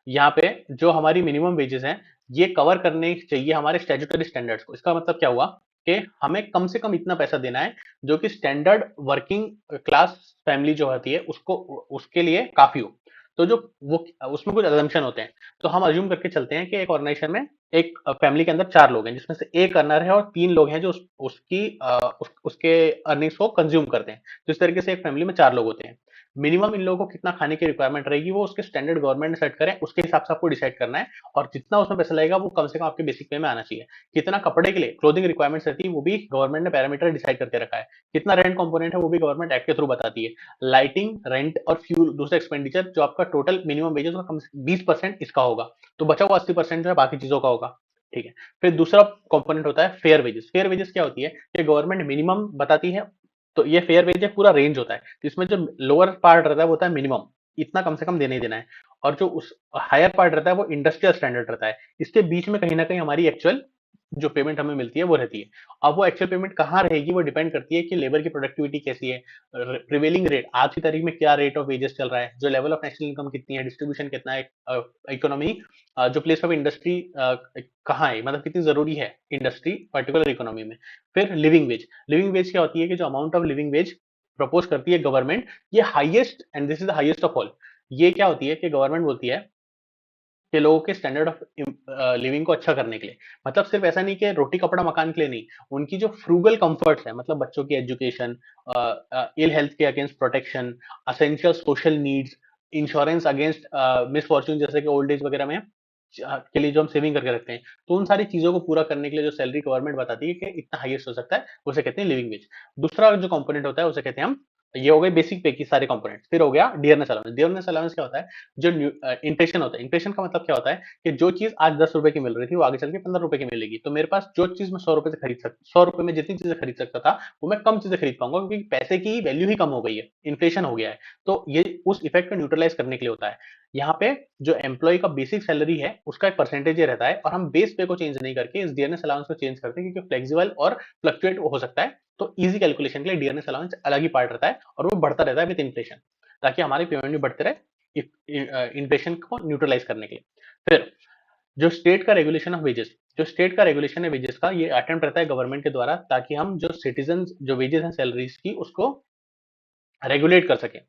यहाँ पे जो हमारी मिनिमम वेजेस हैं ये कवर करने चाहिए हमारे स्टैट्यूटरी स्टैंडर्ड्स को। इसका मतलब क्या हुआ कि हमें कम से कम इतना पैसा देना है जो कि स्टैंडर्ड वर्किंग क्लास फैमिली जो होती है उसको उसके लिए काफी हो। तो जो वो उसमें कुछ अजम्पशन होते हैं, तो हम अज्यूम करके चलते हैं कि एक ऑर्गेनाइजेशन में एक फैमिली के अंदर चार लोग हैं जिसमें से एक अर्नर है और तीन लोग हैं जो उसके अर्निंग्स को कंज्यूम करते हैं। तो इस तरीके से एक फैमिली में चार लोग होते हैं। मिनिमम इन लोगों को कितना खाने की रिक्वायरमेंट रहेगी वो उसके स्टैंडर्ड गवर्नमेंट ने सेट करें, उसके हिसाब से आपको डिसाइड करना है, और जितना उसमें पैसा लगेगा वो कम से कम आपके बेसिक पे में आना चाहिए। कितना कपड़े के लिए क्लोथिंग रिक्वायरमेंट्स रहती है वो भी गवर्नमेंट ने पैरामीटर डिसाइड करके रखा है। कितना रेंट कंपोनेंट है वो भी गवर्नमेंट एक्ट के थ्रू बताती है। लाइटिंग, रेंट और फ्यूल दूसरा एक्सपेंडिचर जो आपका टोटल मिनिमम वेजेस का कम से 20% इसका होगा, तो बचा हुआ 80% जो है बाकी चीजों का होगा। ठीक है, फिर दूसरा कंपोनेंट होता है फेयर वेजेस। फेयर वेजेस क्या होती है कि गवर्नमेंट मिनिमम बताती है, तो ये फेयर वेज एक पूरा रेंज होता है, तो इसमें जो लोअर पार्ट रहता है वो होता है मिनिमम, इतना कम से कम देना ही देना है, और जो उस हायर पार्ट रहता है वो इंडस्ट्रियल स्टैंडर्ड रहता है। इसके बीच में कहीं ना कहीं हमारी एक्चुअल जो पेमेंट हमें मिलती है वो रहती है। अब वो एक्चुअल पेमेंट कहाँ रहेगी वो डिपेंड करती है कि लेबर की प्रोडक्टिविटी कैसी है, प्रिवेलिंग रेट आज की तारीख में क्या रेट ऑफ वेजेस चल रहा है, जो लेवल ऑफ नेशनल इनकम कितनी है, डिस्ट्रीब्यूशन कितना है, इकोनॉमी जो प्लेस ऑफ इंडस्ट्री कहाँ है, मतलब कितनी जरूरी है इंडस्ट्री पर्टिकुलर इकोनॉमी में। फिर लिविंग वेज। लिविंग वेज क्या होती है कि जो amount of living veg propose करती है गवर्नमेंट, ये highest and this is the highest of all. ये क्या होती है कि गवर्नमेंट बोलती है कि लोगों के स्टैंडर्ड ऑफ लिविंग को अच्छा करने के लिए, मतलब सिर्फ ऐसा नहीं कि रोटी कपड़ा मकान के लिए नहीं, उनकी जो फ्रूगल कंफर्ट्स है, मतलब बच्चों की एजुकेशन, इल हेल्थ के against protection, essential social needs, insurance against misfortune जैसे कि ओल्ड एज वगैरह में के लिए जो हम सेविंग करके रखते हैं, तो उन सारी चीजों को पूरा करने के लिए जो सैलरी गवर्नमेंट बताती है कि इतना हाईएस्ट हो सकता है, उसे कहते हैं लिविंग वेज। दूसरा जो कंपोनेंट होता है उसे कहते हैं हम, ये हो गए बेसिक पे की सारे कंपोनेंट। फिर हो गया डियरनेस अलाउंस। डियरनेस अलाउंस क्या होता है? जो इन्फ्लेशन होता है, इन्फ्लेशन का मतलब क्या होता है कि जो चीज आज 10 रुपए की मिल रही थी वो आगे चल के 15 रुपए की मिलेगी, तो मेरे पास जो चीज मैं 100 रुपए से खरीद सकता, 100 रुपए में जितनी चीजें खरीद सकता था वो मैं कम चीजें खरीद पाऊंगा, क्योंकि पैसे की वैल्यू ही कम हो गई है, इन्फ्लेशन हो गया है। तो ये उस इफेक्ट को न्यूट्रलाइज करने के लिए होता है। यहाँ पे जो एम्प्लॉय का बेसिक सैलरी है उसका एक परसेंटेज ये रहता है, और हम बेस पे को चेंज नहीं करके इस डियरनेस अलाउंस को चेंज करते हैं, क्योंकि फ्लेक्सिबल और फ्लक्चुएट हो सकता है। तो इजी कैलकुलेशन के लिए डियरनेस अलाउंस अलग ही पार्ट रहता है, और वो बढ़ता रहता है विद इन्फ्लेशन, ताकि हमारी पेमेंट भी बढ़ते रहे इन्फ्लेशन को न्यूट्रलाइज करने के लिए। फिर जो स्टेट का रेगुलेशन ऑफ वेजेस, जो स्टेट का रेगुलेशन है वेजेस का, ये अटेम्प्ट रहता है गवर्नमेंट के द्वारा, ताकि हम जो सिटीजन जो वेजेस हैं सैलरीज की उसको रेगुलेट कर सकें,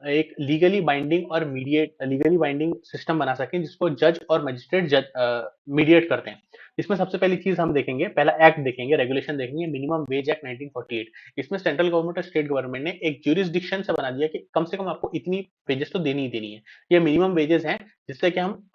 एक लीगली बाइंडिंग सिस्टम बना सकें, जिसको जज और मजिस्ट्रेट जज मीडिएट करते हैं। इसमें सबसे पहली चीज हम देखेंगे, पहला एक्ट देखेंगे, रेगुलेशन देखेंगे, मिनिमम वेज एक्ट 1948। इसमें सेंट्रल गवर्नमेंट और स्टेट गवर्नमेंट ने एक ज्यूरिसडिक्शन से बना दिया कि कम से कम आपको इतनी वेजेस तो देनी ही देनी है। ये मिनिमम वेजेस हैं, जिससे कि हम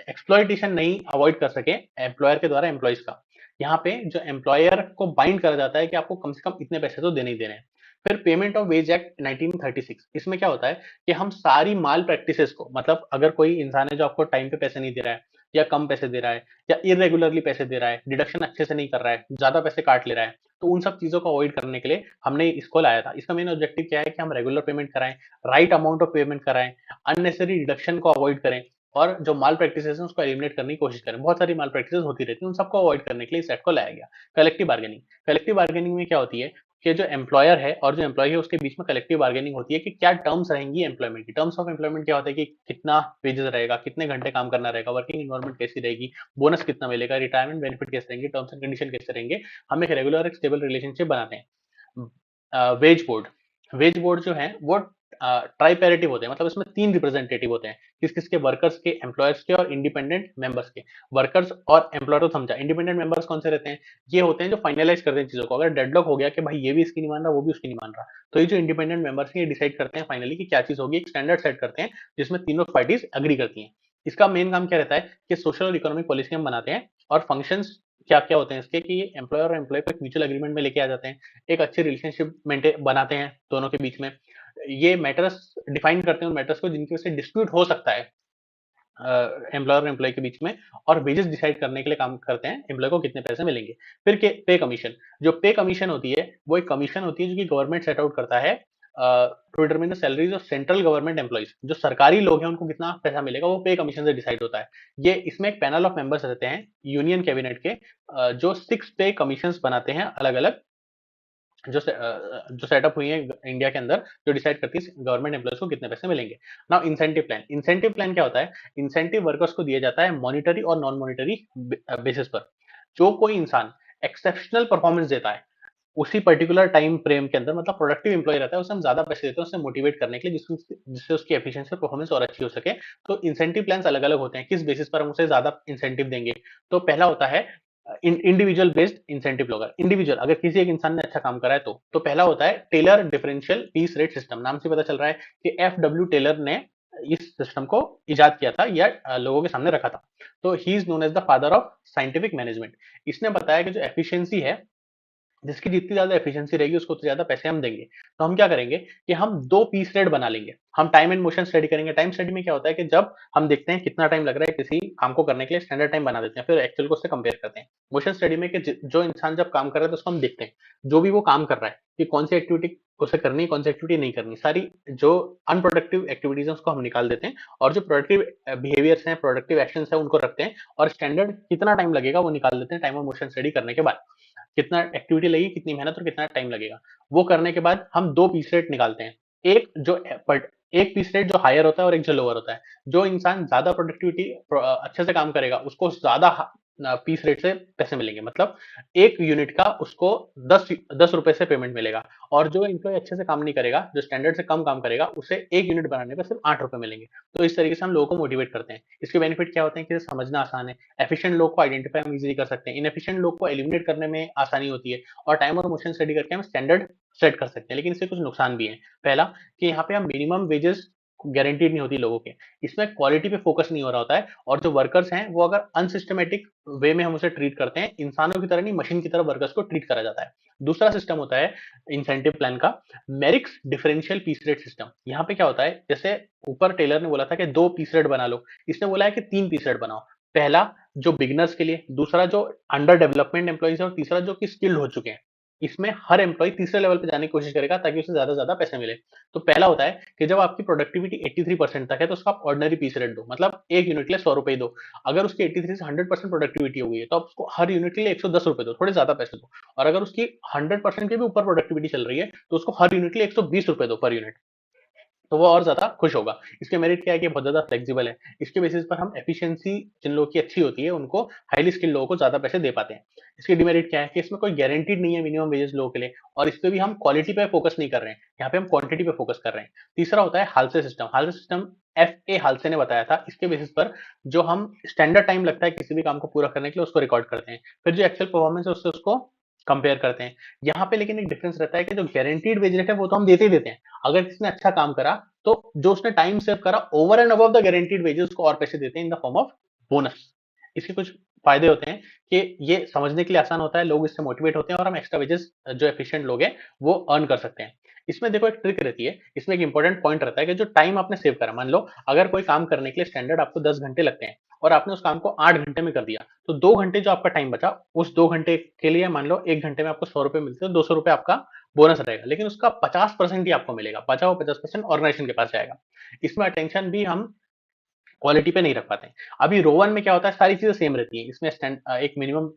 एक्सप्लॉयटेशन नहीं अवॉइड कर सके एम्प्लॉयर के द्वारा एम्प्लॉयज का। यहाँ पे जो एम्प्लॉयर को बाइंड करा जाता है कि आपको कम से कम इतने पैसे तो देने ही देने हैं। फिर पेमेंट ऑफ वेज एक्ट 1936, इसमें क्या होता है कि हम सारी माल प्रैक्टिसेस को, मतलब अगर कोई इंसान है जो आपको टाइम पे पैसे नहीं दे रहा है, या कम पैसे दे रहा है, या इरेगुलरली पैसे दे रहा है, डिडक्शन अच्छे से नहीं कर रहा है, ज्यादा पैसे काट ले रहा है, तो उन सब चीजों को अवॉइड करने के लिए हमने इसको लाया था। इसका मेन ऑब्जेक्टिव क्या है कि हम रेगुलर पेमेंट कराएं, राइट अमाउंट ऑफ पेमेंट कराएं, अननेसेसरी डिडक्शन को अवॉइड करें, और जो माल प्रैक्टिसेस है उसको एलिमिनेट करने की कोशिश करें। बहुत सारी माल प्रैक्टिसेस होती रहती है, उन सबको अवॉइड करने के लिए इस एक्ट को लाया गया। कलेक्टिव बार्गेनिंग, कलेक्टिव बार्गेनिंग में क्या होती है कि जो एम्प्लॉयर है और जो एम्प्लॉय है उसके बीच में कलेक्टिव बार्गेनिंग होती है कि क्या टर्म्स रहेंगी एम्प्लॉयमेंट की। टर्म्स ऑफ एम्प्लॉयमेंट क्या होता है कि कितना वेजेस रहेगा, कितने घंटे काम करना रहेगा, वर्किंग इन्वायरमेंट कैसी रहेगी, बोनस कितना मिलेगा, रिटायरमेंट बेनिफिट कैसे रहेंगे, टर्म्स एंड कंडीशन कैसे रहेंगे। हम एक रेगुलर एक स्टेबल रिलेशनशिप बनाते हैं। वेज बोर्ड, वेज बोर्ड जो है वो ट्राइपेरेटिव होते हैं, मतलब इसमें 3 रिप्रेजेंटेटिव होते हैं, किस किस के, वर्कर्स के, एम्प्लॉयर्स के और इंडिपेंडेंट मेंबर्स के। वर्कर्स और एम्प्लॉयर को समझा, इंडिपेंडेंट मेंबर्स कौन से रहते हैं? ये होते हैं जो फाइनलाइज करते हैं चीजों को। अगर डेडलॉक हो गया कि भाई ये भी इसकी नहीं मान रहा, वो भी उसकी नहीं मान रहा, तो ये जो इंडिपेंडेंट मेंबर्स हैं ये डिसाइड करते हैं फाइनली कि क्या चीज होगी, एक स्टैंडर्ड सेट करते हैं जिसमें तीनों पार्टीज अग्री करती हैं। इसका मेन काम क्या रहता है कि सोशल और इकोनॉमिक पॉलिसी हम बनाते हैं, और फंक्शंस क्या क्या होते हैं इसके कि एम्प्लॉयर और एम्प्लॉय को एक म्यूचुअल एग्रीमेंट में लेके आ जाते हैं, एक अच्छी रिलेशनशिप मेंटेन बनाते हैं दोनों के बीच में। ये मैटर्स डिफाइन करते हैं उन मैटर्स को जिनकी वजह से डिस्प्यूट हो सकता है एम्प्लॉयर और एम्प्लॉय के बीच में, और वेजेस डिसाइड करने के लिए काम करते हैं एम्प्लॉय को कितने पैसे मिलेंगे। फिर के पे कमीशन, जो पे कमीशन होती है वो एक कमीशन होती है जो कि गवर्नमेंट सेट आउट करता है to determine the salaries of central government employees. जो सरकारी लोग हैं उनको कितना पैसा मिलेगा वो पे कमीशन से डिसाइड होता है। ये इसमें एक पैनल ऑफ मेंबर्स रहते हैं यूनियन कैबिनेट के, जो 6 पे कमीशन बनाते हैं अलग अलग, जो सेटअप हुई है इंडिया के अंदर, जो डिसाइड करती है गवर्नमेंट एम्प्लॉयज को कितने पैसे मिलेंगे। Now incentive plan, incentive plan क्या होता है? इंसेंटिव वर्कर्स को दिया जाता है मॉनिटरी और नॉन मॉनिटरी बेसिस पर। जो कोई इंसान एक्सेप्शनल परफॉर्मेंस देता है उसी पर्टिकुलर टाइम फ्रेम के अंदर, मतलब प्रोडक्टिव एम्प्लॉय रहता है, उसे हम ज्यादा पैसे देते हैं उसे मोटिवेट करने के लिए, जिससे उसकी एफिशिएंसी और परफॉर्मेंस और अच्छी हो सके। तो इंसेंटिव प्लान्स अलग अलग होते हैं, किस बेसिस पर हम उसे ज्यादा इंसेंटिव देंगे। तो पहला होता है individual based incentive program. Individual, अगर किसी एक इंसान ने अच्छा काम करा है तो पहला होता है Taylor differential piece rate system. नाम से पता चल रहा है कि FW टेलर ने इस सिस्टम को इजाद किया था या लोगों के सामने रखा था। तो he is known as the father of scientific management. इसने बताया कि जो एफिशिएंसी है, जिसकी जितनी ज्यादा एफिशिएंसी रहेगी उसको उतने ज्यादा पैसे हम देंगे। तो हम क्या करेंगे कि हम 2 पीस रेट बना लेंगे। हम टाइम एंड मोशन स्टडी करेंगे। टाइम स्टडी में क्या होता है कि जब हम देखते हैं कितना टाइम लग रहा है किसी काम को करने के लिए, स्टैंडर्ड टाइम बना देते हैं, फिर एक्चुअल को उससे कंपेयर करते हैं। मोशन स्टडी में कि जो इंसान जब काम कर रहा है तो उसको हम देखते हैं, जो भी वो काम कर रहा है कि कौन सी एक्टिविटी उसे करनी है, कौन सी एक्टिविटी नहीं करनी, सारी जो अनप्रोडक्टिव एक्टिविटीज है उसको हम निकाल देते हैं, और जो प्रोडक्टिव बिहेवियर्स हैं, प्रोडक्टिव एक्शंस है उनको रखते हैं, और स्टैंडर्ड कितना टाइम लगेगा वो निकाल देते हैं टाइम और मोशन स्टडी करने के बाद। कितना एक्टिविटी लगेगी, कितनी मेहनत और कितना टाइम लगेगा, वो करने के बाद हम 2 पीस रेट निकालते हैं। एक जो एक पीस रेट जो हायर होता है और एक जो लोअर होता है। जो इंसान ज्यादा प्रोडक्टिविटी अच्छे से काम करेगा उसको ज्यादा पीस रेट से पैसे मिलेंगे, मतलब एक यूनिट का उसको 10 रुपए से पेमेंट मिलेगा। और जो एम्प्लॉय अच्छे से काम नहीं करेगा, जो स्टैंडर्ड से कम काम करेगा, उसे एक यूनिट बनाने पर सिर्फ 8 रुपए मिलेंगे। तो इस तरीके से हम लोगों को मोटिवेट करते हैं। इसके बेनिफिट क्या होते हैं कि समझना आसान है, एफिशिएंट लोग को आइडेंटिफाई हम इजीली कर सकते हैं, इनएफिशिएंट लोग को एलिमिनेट करने में आसानी होती है, और टाइम और मोशन स्टडी करके हम स्टैंडर्ड सेट कर सकते हैं। लेकिन इससे कुछ नुकसान भी है। पहला, कि यहाँ पे हम मिनिमम वेजेस गारंटीड नहीं होती लोगों के, इसमें क्वालिटी पे फोकस नहीं हो रहा होता है, और जो वर्कर्स हैं वो अगर अनसिस्टमेटिक वे में हम उसे ट्रीट करते हैं, इंसानों की तरह नहीं मशीन की तरह वर्कर्स को ट्रीट करा जाता है। दूसरा सिस्टम होता है इंसेंटिव प्लान का, मेरिक्स डिफरेंशियल पीस रेट सिस्टम। यहाँ पे क्या होता है, जैसे ऊपर टेलर ने बोला था कि 2 पीस रेट बना लो, इसने बोला है कि 3 पीस रेट बनाओ। पहला जो बिगनर्स के लिए, दूसरा जो अंडर डेवलपमेंट एम्प्लॉइज है, और तीसरा जो कि स्किल्ड हो चुके हैं। इसमें हर एम्प्लॉय तीसरे लेवल पे जाने की कोशिश करेगा ताकि उसे ज्यादा से ज्यादा पैसे मिले। तो पहला होता है कि जब आपकी प्रोडक्टिविटी 83% तक है तो उसका आप ऑर्डिनरी पीस रेट दो, मतलब एक यूनिट के लिए 100 रुपए दो। अगर उसकी 83 से 100% प्रोडक्टिविटी हो गई है तो आप उसको हर यूनिट के लिए 110 रुपए दो, थोड़े ज्यादा पैसे दो। और अगर उसकी 100% के भी ऊपर प्रोडक्टिविटी चल रही है तो उसको हर यूनिट के लिए 120 रुपए दो पर यूनिट, तो वो और ज्यादा खुश होगा। इसके मेरिट क्या है कि बहुत ज्यादा फ्लेक्सिबल है, इसके बेसिस पर हम एफिशिएंसी जिन लोगों की अच्छी होती है उनको हाईली स्किल्ड लोगों को ज्यादा पैसे दे पाते हैं। इसके डिमेरिट क्या है कि इसमें कोई गारंटीड नहीं है मिनिमम वेजेस लोगों के लिए, और इस पे भी हम क्वालिटी पे फोकस नहीं कर रहे हैं, यहाँ पे हम क्वांटिटी पे फोकस कर रहे हैं। तीसरा होता है हालसे सिस्टम। हालसे सिस्टम FA हालसे ने बताया था, इसके बेसिस पर जो हम स्टैंडर्ड टाइम लगता है किसी भी काम को पूरा करने के लिए उसको रिकॉर्ड करते हैं, फिर जो एक्चुअल परफॉर्मेंस है उससे उसको कंपेयर करते हैं। यहाँ पे लेकिन एक डिफरेंस रहता है कि जो गारंटीड वेज रेट है वो तो हम देते ही देते हैं, अगर किसी ने अच्छा काम करा तो जो उसने टाइम सेव करा over and above the guaranteed wages उसको और पैसे देते हैं in the form of bonus. इसके कुछ फायदे होते हैं कि ये समझने के लिए आसान होता है, लोग इससे मोटिवेट होते हैं, और हम एक्स्ट्रा वेजेस जो एफिशिएंट लोग हैं वो अर्न कर सकते हैं। इसमें देखो एक ट्रिक रहती है, इसमें एक इंपॉर्टेंट पॉइंट रहता है कि जो टाइम आपने सेव करा, मान लो अगर कोई काम करने के लिए स्टैंडर्ड आपको 10 घंटे लगते हैं और आपने उस काम को 8 घंटे में कर दिया, तो 2 घंटे जो आपका टाइम बचा, उस 2 घंटे के लिए मान लो 1 घंटे में आपको 100 रुपए मिलते हैं, 200 रुपए आपका बोनस रहेगा, लेकिन उसका 50% ही आपको मिलेगा, बचा हुआ 50% ऑर्गेनाइजेशन के पास जाएगा। इसमें अटेंशन भी हम क्वालिटी पे नहीं रख पाते हैं। अभी रोवन में क्या होता है, सारी चीजें सेम रहती हैं, इसमें एक मिनिमम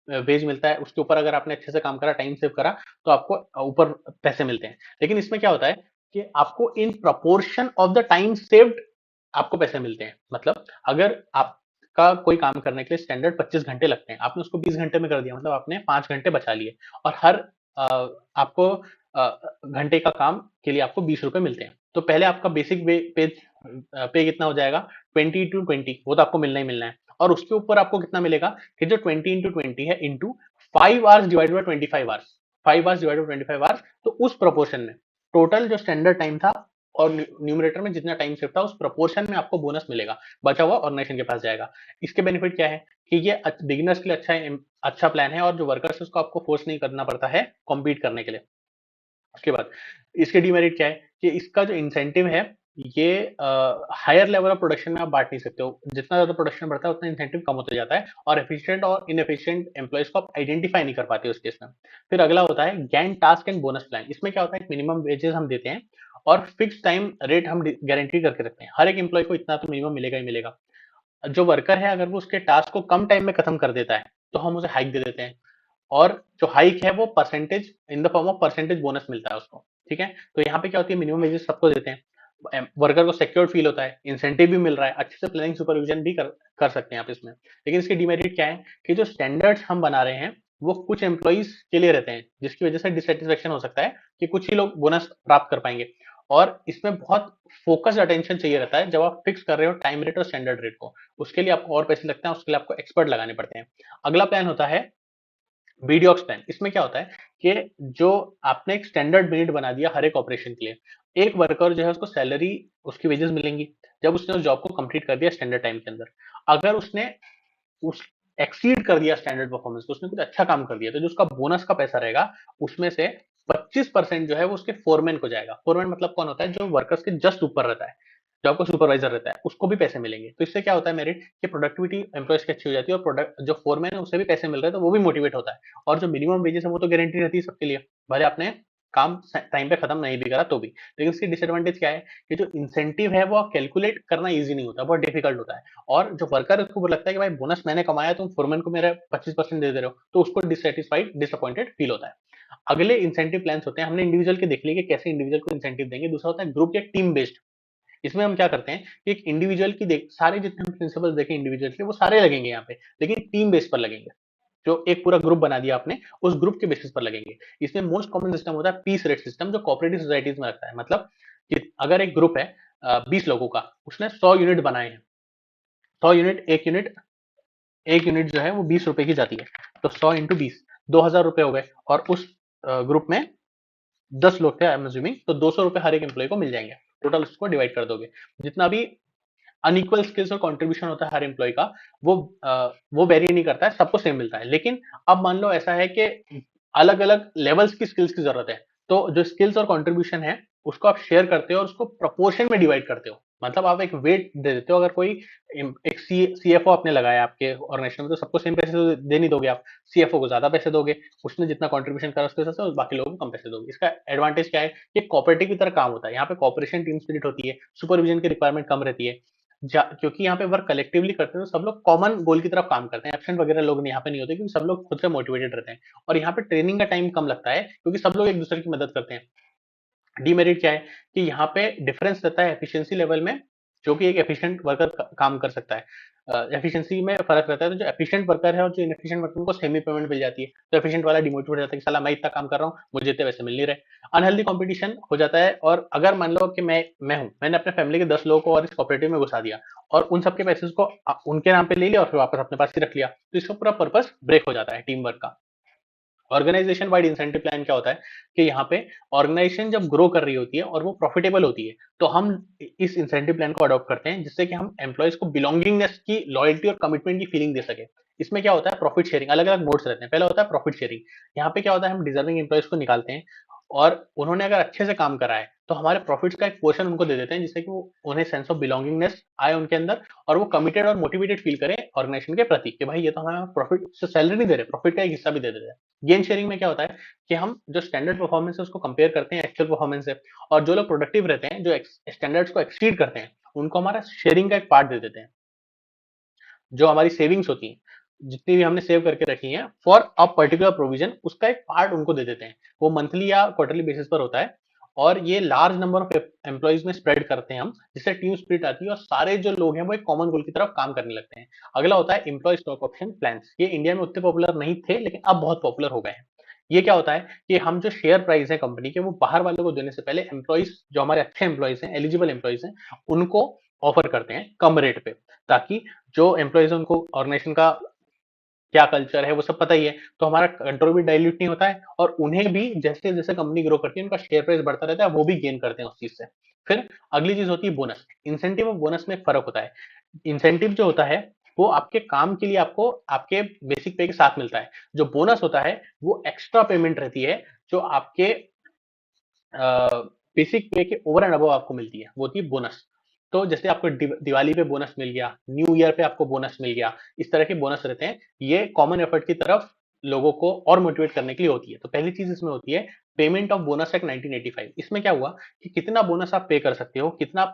वेज मिलता है, उसके ऊपर अगर आपने अच्छे से काम करा, टाइम सेव करा, तो आपको ऊपर पैसे मिलते हैं। लेकिन इसमें क्या होता है कि आपको in proportion of the time saved आपको पैसे मिलते हैं। मतलब अगर आपका कोई काम करने के लिए स्टैंडर्ड 25 घंटे लगते हैं, आपने उसको 20 घंटे में कर दिया, मतलब आपने 5 घंटे बचा लिए, और हर आपको घंटे का काम के लिए आपको 20 रुपए मिलते हैं। तो पहले आपका बेसिक पे कितना हो जाएगा, 20 into 20, वो तो आपको मिलना ही मिलना है, और उसके ऊपर आपको कितना मिलेगा कि जो 20 into 20 है into 5 hours divided by 25 hours, 5 hours divided by 25 hours, तो उस प्रोपोर्शन में टोटल जो स्टैंडर्ड टाइम था और न्यूमरेटर में जितना टाइम सेव था उस प्रोपोर्शन में आपको बोनस मिलेगा, बचा हुआ ऑर्गेनाइजेशन के पास जाएगा। इसके बेनिफिट क्या है कि ये बिगिनर्स के लिए अच्छा प्लान है, और जो वर्कर्स है उसको आपको फोर्स नहीं करना पड़ता है कॉम्पीट करने के लिए। उसके बाद इसके डिमेरिट क्या है कि इसका जो इंसेंटिव है ये हायर लेवल ऑफ प्रोडक्शन में आप बांट नहीं सकते हो, जितना ज्यादा प्रोडक्शन बढ़ता है उतना इंसेंटिव कम होता जाता है, और एफिशिएंट और इनएफिशिएंट एम्प्लॉइज को आप आइडेंटिफाई नहीं कर पाते उस केस में। फिर अगला होता है Gantt task and bonus plan. इसमें क्या होता है, मिनिमम वेजेस हम देते हैं और फिक्स टाइम रेट हम गारंटी करके रखते हैं, हर एक एम्प्लॉय को इतना तो मिनिमम मिलेगा ही मिलेगा। जो वर्कर है अगर वो उसके टास्क को कम टाइम में खत्म कर देता है तो हम उसे हाइक दे देते हैं, और जो हाइक है वो percentage in the form of percentage bonus मिलता है उसको। ठीक है, तो यहाँ पे क्या होती है, मिनिमम वेजेस सबको देते हैं, वर्कर को सिक्योर फील होता है, इंसेंटिव भी मिल रहा है, अच्छे से प्लानिंग सुपरविजन भी कर सकते हैं आप इसमें। लेकिन इसके डिमेरिट क्या है कि जो स्टैंडर्ड्स हम बना रहे हैं वो कुछ एम्प्लॉइज के लिए रहते हैं, जिसकी वजह से डिससेटिस्फेक्शन हो सकता है कि कुछ ही लोग बोनस प्राप्त कर पाएंगे, और इसमें बहुत फोकस्ड अटेंशन चाहिए रहता है जब आप फिक्स कर रहे हो टाइम रेट और स्टैंडर्ड रेट को, उसके लिए आपको और पैसे लगते हैं, उसके लिए आपको एक्सपर्ट लगाने पड़ते हैं। अगला प्लान होता है बीडीऑक्स प्लान। इसमें क्या होता है कि जो आपने एक स्टैंडर्ड मिनट बना दिया हर एक ऑपरेशन के लिए, एक वर्कर जो है उसको सैलरी, उसकी वेजेस मिलेंगी जब उसने उस जॉब को कंप्लीट कर दिया स्टैंडर्ड टाइम के अंदर। अगर उसने उस एक्सीड कर दिया स्टैंडर्ड परफॉर्मेंस को, उसने कुछ अच्छा काम कर दिया, तो जो उसका बोनस का पैसा रहेगा उसमें से 25% जो है वो उसके फोरमैन को जाएगा। फोरमैन मतलब कौन होता है, जो वर्कर्स के जस्ट ऊपर रहता है, जो आपको सुपरवाइजर रहता है, उसको भी पैसे मिलेंगे। तो इससे क्या होता है मेरिट कि प्रोडक्टिविटी एम्प्लॉयज की अच्छी हो जाती है, और प्रोडक्ट जो फोरमैन है उसे भी पैसे मिल रहे हैं तो वो भी मोटिवेट होता है। और जो मिनिमम वेजेस है वो तो गारंटी रहती है सबके लिए, भले आपने काम टाइम पे खत्म नहीं भी करा तो भी। लेकिन इसकी डिसएडवांटेज क्या है कि जो इंसेंटिव है वो कैलकुलेट करना इजी नहीं होता, बहुत डिफिकल्ट होता है, और जो वर्कर है उसको लगता है कि भाई बोनस मैंने कमाया, तुम फोरमैन को मेरा 25% दे रहे हो, तो उसको डिससेटिस्फाइड डिसअपॉइंटेड फील होता है। अगले इंसेंटिव प्लान्स होते हैं, हमने इंडिविजुअल के देख लिए कि कैसे इंडिविजुअल को इंसेंटिव देंगे। दूसरा होता है ग्रुप या टीम बेस्ड। इसमें हम क्या करते हैं कि एक इंडिविजुअल की देख, सारे जितने हम प्रिंसिपल्स देखें इंडिविजुअल के, वो सारे लगेंगे यहाँ पे, लेकिन टीम बेस पर लगेंगे। जो एक पूरा ग्रुप बना दिया आपने, उस ग्रुप के बेसिस पर लगेंगे। इसमें मोस्ट कॉमन सिस्टम होता है पीस रेट सिस्टम, जो कोऑपरेटिव सोसाइटीज में लगता है। मतलब कि अगर एक ग्रुप है 20 लोगों का, उसने 100 यूनिट बनाए हैं, 100 यूनिट, एक यूनिट जो है वो 20 रुपए की जाती है, तो 100 इंटू 20, 2000 रुपए हो गए। और उस ग्रुप में 10 लोग थे, आई एम अज्यूमिंग, तो 200 रुपए हर एक एम्प्लॉय को मिल जाएंगे। टोटल उसको डिवाइड कर दोगे, जितना भी अनइक्वल स्किल्स और कंट्रीब्यूशन होता है हर एम्प्लॉय का, वो वो वेरी नहीं करता है, सबको सेम मिलता है। लेकिन अब मान लो ऐसा है कि अलग अलग लेवल्स की स्किल्स की जरूरत है, तो जो स्किल्स और कंट्रीब्यूशन है उसको आप शेयर करते हो और उसको प्रपोर्शन में डिवाइड करते हो। मतलब आप एक वेट दे देते हो। अगर कोई एक सीएफओ आपने लगाया आपके ऑर्गेनाइजेशन में, तो सबको सेम पैसे तो दे नहीं दोगे आप, सीएफओ को ज्यादा पैसे दोगे, उसने जितना कंट्रीब्यूशन करा उसके हिसाब से, बाकी लोगों को कम पैसे दोगे। इसका एडवांटेज क्या है, ये कोऑपरेटिव की तरह काम होता है। यहाँ पे कोऑपरेशन, टीम स्पिरिट होती है, सुपरविजन की रिक्वायरमेंट कम रहती है, क्योंकि यहाँ पे वर्क कलेक्टिवली करते हैं, तो सब लोग कॉमन गोल की तरफ काम करते हैं। एब्सेंट वगैरह लोग यहाँ पे नहीं होते, क्योंकि सब लोग खुद से मोटिवेटेड रहते हैं। और यहाँ पे ट्रेनिंग का टाइम कम लगता है, क्योंकि सब लोग एक दूसरे की मदद करते हैं। डीमेरिट क्या है कि यहाँ पे डिफरेंस रहता है एफिशिएंसी लेवल में, जो कि एक एफिशिएंट वर्कर काम कर सकता है। एफिशिएंसी में फर्क रहता है, तो जो एफिशिएंट वर्कर है और जो इनएफिशिएंट वर्कर को सेमी पेमेंट मिल जाती है, तो एफिशिएंट वाला डिमोटिवेट हो जाता है कि साला मैं इतना काम कर रहा हूँ, मुझे इतने पैसे मिल नहीं रहे। अनहेल्दी कंपटीशन हो जाता है। और अगर मान लो कि मैं हूँ, मैंने अपने फैमिली के 10 लोगों को और इस कोऑपरेटिव में घुसा दिया, और उन सबके पैसे को उनके नाम पे ले लिया और फिर वापस अपने पास ही रख लिया, तो इसका पूरा पर्पस ब्रेक हो जाता है टीम वर्क का। ऑर्गेनाइजेशन वाइड इंसेंटिव प्लान क्या होता है कि यहाँ पे ऑर्गेनाइजेशन जब ग्रो कर रही होती है और वो प्रॉफिटेबल होती है, तो हम इस इंसेंटिव प्लान को अडॉप्ट करते हैं, जिससे कि हम एम्प्लॉयज को बिलोंगिंगनेस की, लॉयल्टी और कमिटमेंट की फीलिंग दे सके। इसमें क्या होता है, प्रॉफिट शेयरिंग, अलग अलग मोड्स रहते हैं। पहला होता है प्रॉफिट शेयरिंग। यहाँ पे क्या होता है, हम डिजर्विंग एम्प्लॉयज को निकालते हैं, और उन्होंने अगर अच्छे से काम करा है तो हमारे प्रॉफिट्स का एक पोर्शन उनको दे देते हैं, जिससे कि वो, उन्हें सेंस ऑफ बिलोंगिंगनेस आए उनके अंदर, और वो कमिटेड और मोटिवेटेड फील करें ऑर्गेनाइजेशन के प्रति, कि भाई ये तो हमें प्रॉफिट से सैलरी नहीं दे रहे, प्रॉफिट का एक हिस्सा भी दे देते हैं। गेन शेयरिंग में क्या होता है कि हम जो स्टैंडर्ड परफॉर्मेंस है उसको कंपेयर करते हैं एक्चुअल परफॉर्मेंस से, और जो लोग प्रोडक्टिव रहते हैं, जो स्टैंडर्ड्स को एक्सीड करते हैं, उनको हमारा शेयरिंग का एक पार्ट दे देते हैं। जो हमारी सेविंग्स होती हैं, जितनी भी हमने सेव करके रखी हैं फॉर अ पर्टिकुलर प्रोविजन, उसका एक पार्ट उनको दे देते हैं। वो मंथली या क्वार्टरली बेसिस पर होता है, और ये लार्ज नंबर ऑफ एम्प्लॉइज में स्प्रेड करते हैं हम, जिससे टीम स्पिरिट आती है और सारे जो लोग हैं वो एक कॉमन गोल की तरफ काम करने लगते हैं। अगला होता है एम्प्लॉय स्टॉक ऑप्शन प्लान्स। ये इंडिया में उतने पॉपुलर नहीं थे, लेकिन अब बहुत पॉपुलर हो गए हैं। ये क्या होता है कि हम जो शेयर प्राइस है कंपनी के, वो बाहर वालों को देने से पहले एम्प्लॉइज, जो हमारे अच्छे एम्प्लॉइज हैं, एलिजिबल एम्प्लॉइज हैं, उनको ऑफर करते हैं कम रेट पे, ताकि जो एम्प्लॉइज है उनको ऑर्गेनाइजेशन का क्या कल्चर है वो सब पता ही है, तो हमारा कंट्रोल भी डाइल्यूट नहीं होता है, और उन्हें भी जैसे जैसे कंपनी ग्रो करती है उनका शेयर प्राइस बढ़ता रहता है, वो भी गेन करते हैं उस चीज से। फिर अगली चीज होती है बोनस। इंसेंटिव और बोनस में एक फर्क होता है। इंसेंटिव जो होता है वो आपके काम के लिए आपको आपके बेसिक पे के साथ मिलता है। जो बोनस होता है वो एक्स्ट्रा पेमेंट रहती है, जो आपके बेसिक पे के ओवर एंड अबव आपको मिलती है, वो होती है बोनस। तो जैसे आपको दिवाली पे बोनस मिल गया, न्यू ईयर पे आपको बोनस मिल गया, इस तरह के बोनस रहते हैं। ये कॉमन एफर्ट की तरफ लोगों को और मोटिवेट करने के लिए होती है। तो पहली चीज इसमें होती है पेमेंट ऑफ बोनस एक्ट 1985। इसमें क्या हुआ कि कितना बोनस आप पे कर सकते हो, कितना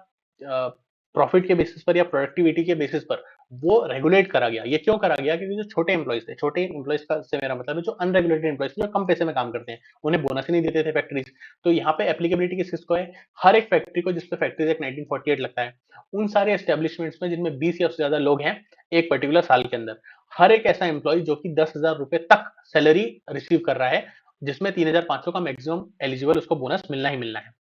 प्रॉफिट के बेसिस पर या प्रोडक्टिविटी के बेसिस पर, वो रेगुलेट करा गया। ये क्यों करा गया, क्योंकि जो छोटे एम्प्लॉइज थे, छोटे एम्प्लॉइज का से मेरा मतलब है जो अनरेगुलेटेड एम्प्लॉइज थे, जो कम पैसे में काम करते हैं, उन्हें बोनस ही नहीं देते थे फैक्ट्रीज। तो यहाँ पे एप्लीकेबिलिटी किसको है, हर एक फैक्ट्री को जिसपे फैक्ट्रीज एक्ट 1948 लगता है, उन सारे एस्टेब्लिशमेंट्स में जिनमें 20 या उससे ज्यादा लोग हैं एक पर्टिकुलर साल के अंदर, हर एक ऐसा एम्प्लॉय जो कि 10,000 रुपए तक सैलरी रिसीव कर रहा है, जिसमें 3,500 का मैक्सिमम एलिजिबल उसको बोनस मिलना ही मिलना है।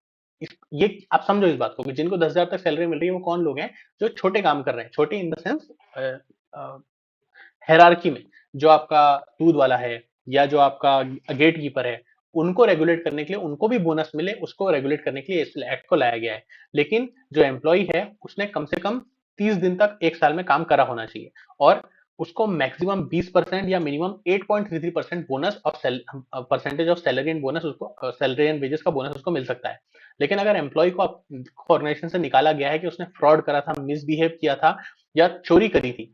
ये आप समझो इस बात को कि जिनको 10,000 तक सैलरी मिल रही है वो कौन लोग हैं, जो छोटे काम कर रहे हैं, छोटे इन द सेंस हायरार्की में, जो आपका दूध वाला है या जो आपका गेट कीपर है, उनको रेगुलेट करने के लिए, उनको भी बोनस मिले, उसको रेगुलेट करने के लिए इस एक्ट को लाया गया है। लेकिन जो एम्प्लॉय है उसने कम से कम 30 दिन तक एक साल में काम करा होना चाहिए, और उसको मैक्सिमम 20% या minimum 8.33% bonus of percentage of salary and bonus, उसको सैलरी एंड वेजेस का बोनस उसको मिल सकता है। लेकिन अगर एम्प्लॉय को ऑर्गेनाइजेशन से निकाला गया है कि उसने फ्रॉड करा था, मिसबिहेव किया था या चोरी करी थी,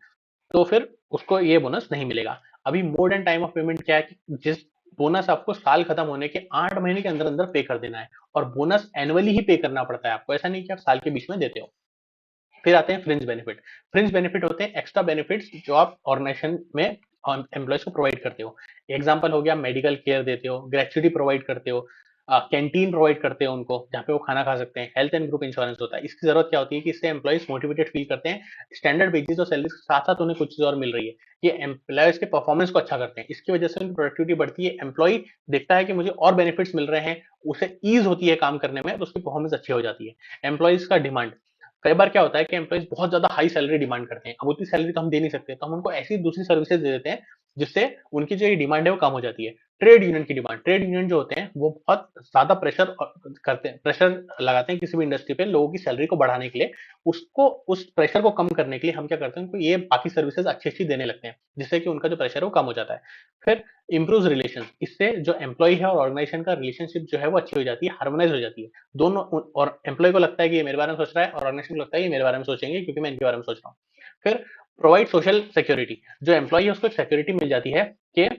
तो फिर उसको ये बोनस नहीं मिलेगा। अभी mode and time of payment क्या है कि जिस बोनस आपको साल खत्म होने के 8 महीने के अंदर अंदर पे कर देना है, और बोनस एनुअली ही पे करना पड़ता है आपको, ऐसा नहीं कि आप साल के बीच में देते हो। फिर आते हैं फ्रिंज बेनिफिट। फ्रिंज बेनिफिट होते हैं एक्स्ट्रा बेनिफिट्स जो आप ऑर्गेनाइजेशन में एम्प्लॉयज को प्रोवाइड करते हो। एग्जाम्पल हो गया, मेडिकल केयर देते हो, ग्रेचुटी प्रोवाइड करते हो, कैंटीन प्रोवाइड करते हैं उनको, जहाँ पे वो खाना खा सकते हैं, हेल्थ एंड ग्रुप इंश्योरेंस होता है। इसकी जरूरत क्या होती है कि इससे एम्प्लॉइज मोटिवेटेड फील करते हैं, स्टैंडर्ड वेजेस और सैलरी के साथ साथ उन्हें कुछ चीज और मिल रही है, ये एम्प्लॉयज के परफॉर्मेंस को अच्छा करते हैं, इसकी वजह से उनकी प्रोडक्टिविटी बढ़ती है, एम्प्लॉय देखता है कि मुझे और बेनिफिट्स मिल रहे हैं, उसे ईज होती है काम करने में, तो उसकी परफॉर्मेंस अच्छी हो जाती है। एम्प्लॉइज का डिमांड, कई बार क्या होता है कि एम्प्लॉइज बहुत ज्यादा हाई सैलरी डिमांड करते हैं, अब उतनी सैलरी तो हम दे नहीं सकते, तो हम उनको ऐसी दूसरी सर्विसेज दे देते हैं जिससे उनकी जो डिमांड है वो कम हो जाती है। ट्रेड यूनियन की डिमांड, ट्रेड यूनियन जो होते हैं वो बहुत ज्यादा प्रेशर करते हैं, प्रेशर लगाते हैं किसी भी इंडस्ट्री पे लोगों की सैलरी को बढ़ाने के लिए, उसको उस प्रेशर को कम करने के लिए हम क्या करते हैं, उनको ये बाकी सर्विसेज अच्छी अच्छी देने लगते हैं, जिससे कि उनका जो प्रेशर है वो कम हो जाता है। फिर इंप्रूव रिलेशन, इससे जो एम्प्लॉय है और ऑर्गेनाइजेशन का रिलेशनशिप जो है वो अच्छी हो जाती है, हार्मोनाइज हो जाती है दोनों, और एम्प्लॉय को लगता है कि ये मेरे बारे में सोच रहा है और ऑर्गेनाइजेशन को लगता है कि मेरे बारे में सोचेंगे क्योंकि मैं इनके बारे में सोच रहा हूँ। फिर प्रोवाइड सोशल सिक्योरिटी, जो एम्प्लॉय है उसको सिक्योरिटी मिल जाती है कि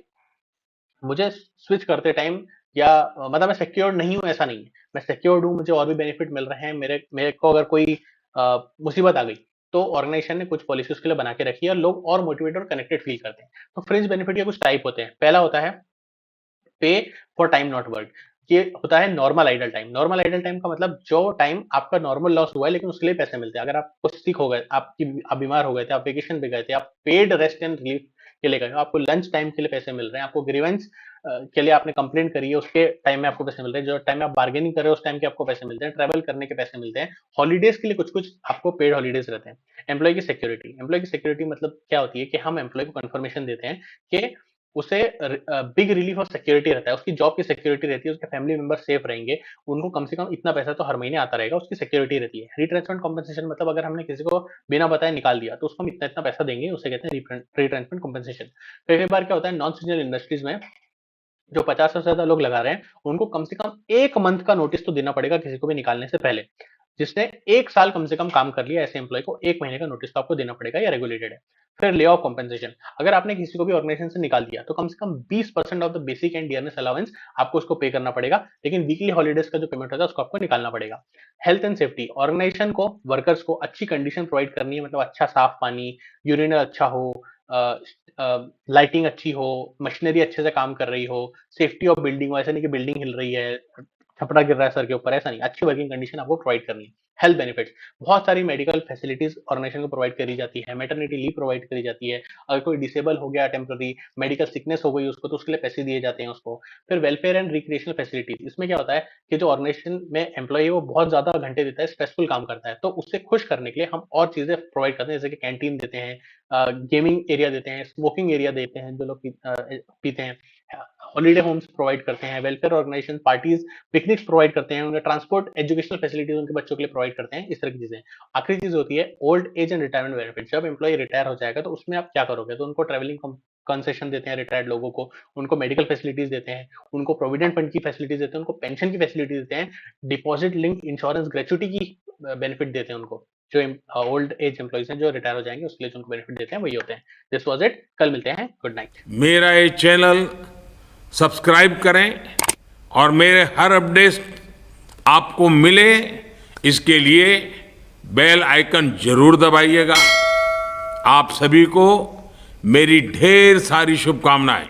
मुझे स्विच करते टाइम या मतलब मैं सिक्योर्ड नहीं हूँ ऐसा नहीं है, मैं सिक्योर्ड हूँ, मुझे और भी बेनिफिट मिल रहे हैं, मेरे मेरे को अगर कोई मुसीबत आ गई तो ऑर्गेनाइजेशन ने कुछ पॉलिसी उसके लिए बना के रखी है और लोग और मोटिवेटेड और कनेक्टेड फील करते हैं। तो फ्रिंज बेनिफिट के कुछ टाइप होते हैं, पहला होता है पे फॉर टाइम नॉट वर्क, ये होता है normal idle time. Normal idle time का मतलब जो टाइम आपका नॉर्मल लॉस हुआ है लेकिन उसके लिए पैसे मिलते हैं, अगर आप कुछ सिक हो गए, आप बीमार हो गए थे, आप वेकेशन पे गए थे, आप पेड रेस्ट एंड रिलीफ के लिए गए हो, आपको लंच टाइम के लिए पैसे मिल रहे हैं, आपको ग्रीवेंस के लिए आपने कंप्लेंट करी है उसके टाइम में आपको पैसे मिल रहे हैं, जो टाइम में आप बार्गेनिंग कर रहे हो उस टाइम के आपको पैसे मिलते हैं, ट्रैवल करने के पैसे मिलते हैं, हॉलीडेज के लिए कुछ कुछ आपको पेड हॉलीडेज रहते हैं। एम्प्लॉय की सिक्योरिटी, एम्प्लॉय की सिक्योरिटी मतलब क्या होती है कि हम एम्प्लॉय को कंफर्मेशन देते हैं कि उसे बिग रिलीफ और सिक्योरिटी रहता है, उसकी जॉब की सिक्योरिटी रहती है, उसके फैमिली मेंबर सेफ रहेंगे, उनको कम से कम इतना पैसा तो हर महीने आता रहेगा, उसकी सिक्योरिटी रहती है। रिट्रेंचमेंट कॉम्पेंसेशन मतलब अगर हमने किसी को बिना बताए निकाल दिया तो उसको हम इतना इतना पैसा देंगे, उसे कहते हैं रिट्रेंचमेंट कॉम्पेंसेशन। कई बार क्या होता है नॉन सीजनल इंडस्ट्रीज में जो 50 से ज्यादा लोग लगा रहे हैं उनको कम से कम 1 मंथ का नोटिस तो देना पड़ेगा किसी को भी निकालने से पहले, जिसने 1 साल कम से कम काम कर लिया, ऐसे एम्प्लॉय को 1 महीने का नोटिस तो आपको देना पड़ेगा, या रेगुलेटेड है। फिर ले ऑफ कॉम्पेंसेशन, अगर आपने किसी को भी ऑर्गेनाइजेशन से निकाल दिया तो कम से कम 20% of the basic and dearness allowance आपको उसको पे करना पड़ेगा, लेकिन वीकली हॉलीडेज का जो पेमेंट होता है उसको आपको निकालना पड़ेगा। हेल्थ एंड सेफ्टी, ऑर्गेनाइजेशन को वर्कर्स को अच्छी कंडीशन प्रोवाइड करनी है, मतलब अच्छा साफ पानी, यूरिनल अच्छा हो, लाइटिंग अच्छी हो, मशीनरी अच्छे से काम कर रही हो, सेफ्टी ऑफ बिल्डिंग हो, ऐसा नहीं कि बिल्डिंग हिल रही है, छपरा गिर रहा है सर के ऊपर, ऐसा नहीं, अच्छी वर्किंग कंडीशन आपको प्रोवाइड करनी है। हेल्थ बेनिफिट्स, बहुत सारी मेडिकल फैसिलिटीज ऑर्गेनाइजेशन को प्रोवाइड करी जाती है, मैटरनिटी लीव प्रोवाइड करी जाती है, अगर कोई डिसेबल हो गया टेम्पररी, मेडिकल सिकनेस हो गई उसको, तो उसके लिए पैसे दिए जाते हैं उसको। फिर वेलफेयर एंड रिक्रिएशनल फैसिलिटीज, इसमें क्या होता है कि जो ऑर्गेनाइजेशन में एम्प्लॉय है वो बहुत ज्यादा घंटे देता है, स्ट्रेसफुल काम करता है, तो उससे खुश करने के लिए हम और चीजें प्रोवाइड करते हैं, जैसे कि कैंटीन देते हैं, गेमिंग एरिया देते हैं, स्मोकिंग एरिया देते हैं जो लोग पीते हैं, हॉलीडे होम्स प्रोवाइड करते हैं, welfare organization parties picnics provide करते हैं, उनके ट्रांसपोर्ट एजुकेशनल फैसिलिटीज उनके बच्चों के लिए प्रोवाइड करते हैं, इस तरह की चीजें। आखिरी चीज होती है old age and retirement benefit, जब एम्प्लॉय रिटायर हो जाएगा तो उसमें आप क्या करोगे, तो उनको ट्रेवलिंग कंसेशन देते हैं रिटायर्ड लोगों को, उनको मेडिकल फैसिलिटीज देते हैं, उनको प्रोविडेंट फंड की फैसिलिटीज देते हैं, उनको पेंशन की फैसिलिटी देते हैं, डिपॉजिट लिंक इंश्योरेंस ग्रेचुटी की बेनिफिट देते हैं उनको, जो ओल्ड एज एम्प्लॉइज हैं जो रिटायर हो जाएंगे उसके लिए जो उनको बेनिफिट देते हैं वही होते हैं। दिस वाज इट, कल मिलते हैं, गुड नाइट। मेरा ये चैनल सब्सक्राइब करें और मेरे हर अपडेट आपको मिले इसके लिए बेल आइकन जरूर दबाइएगा। आप सभी को मेरी ढेर सारी शुभकामनाएं।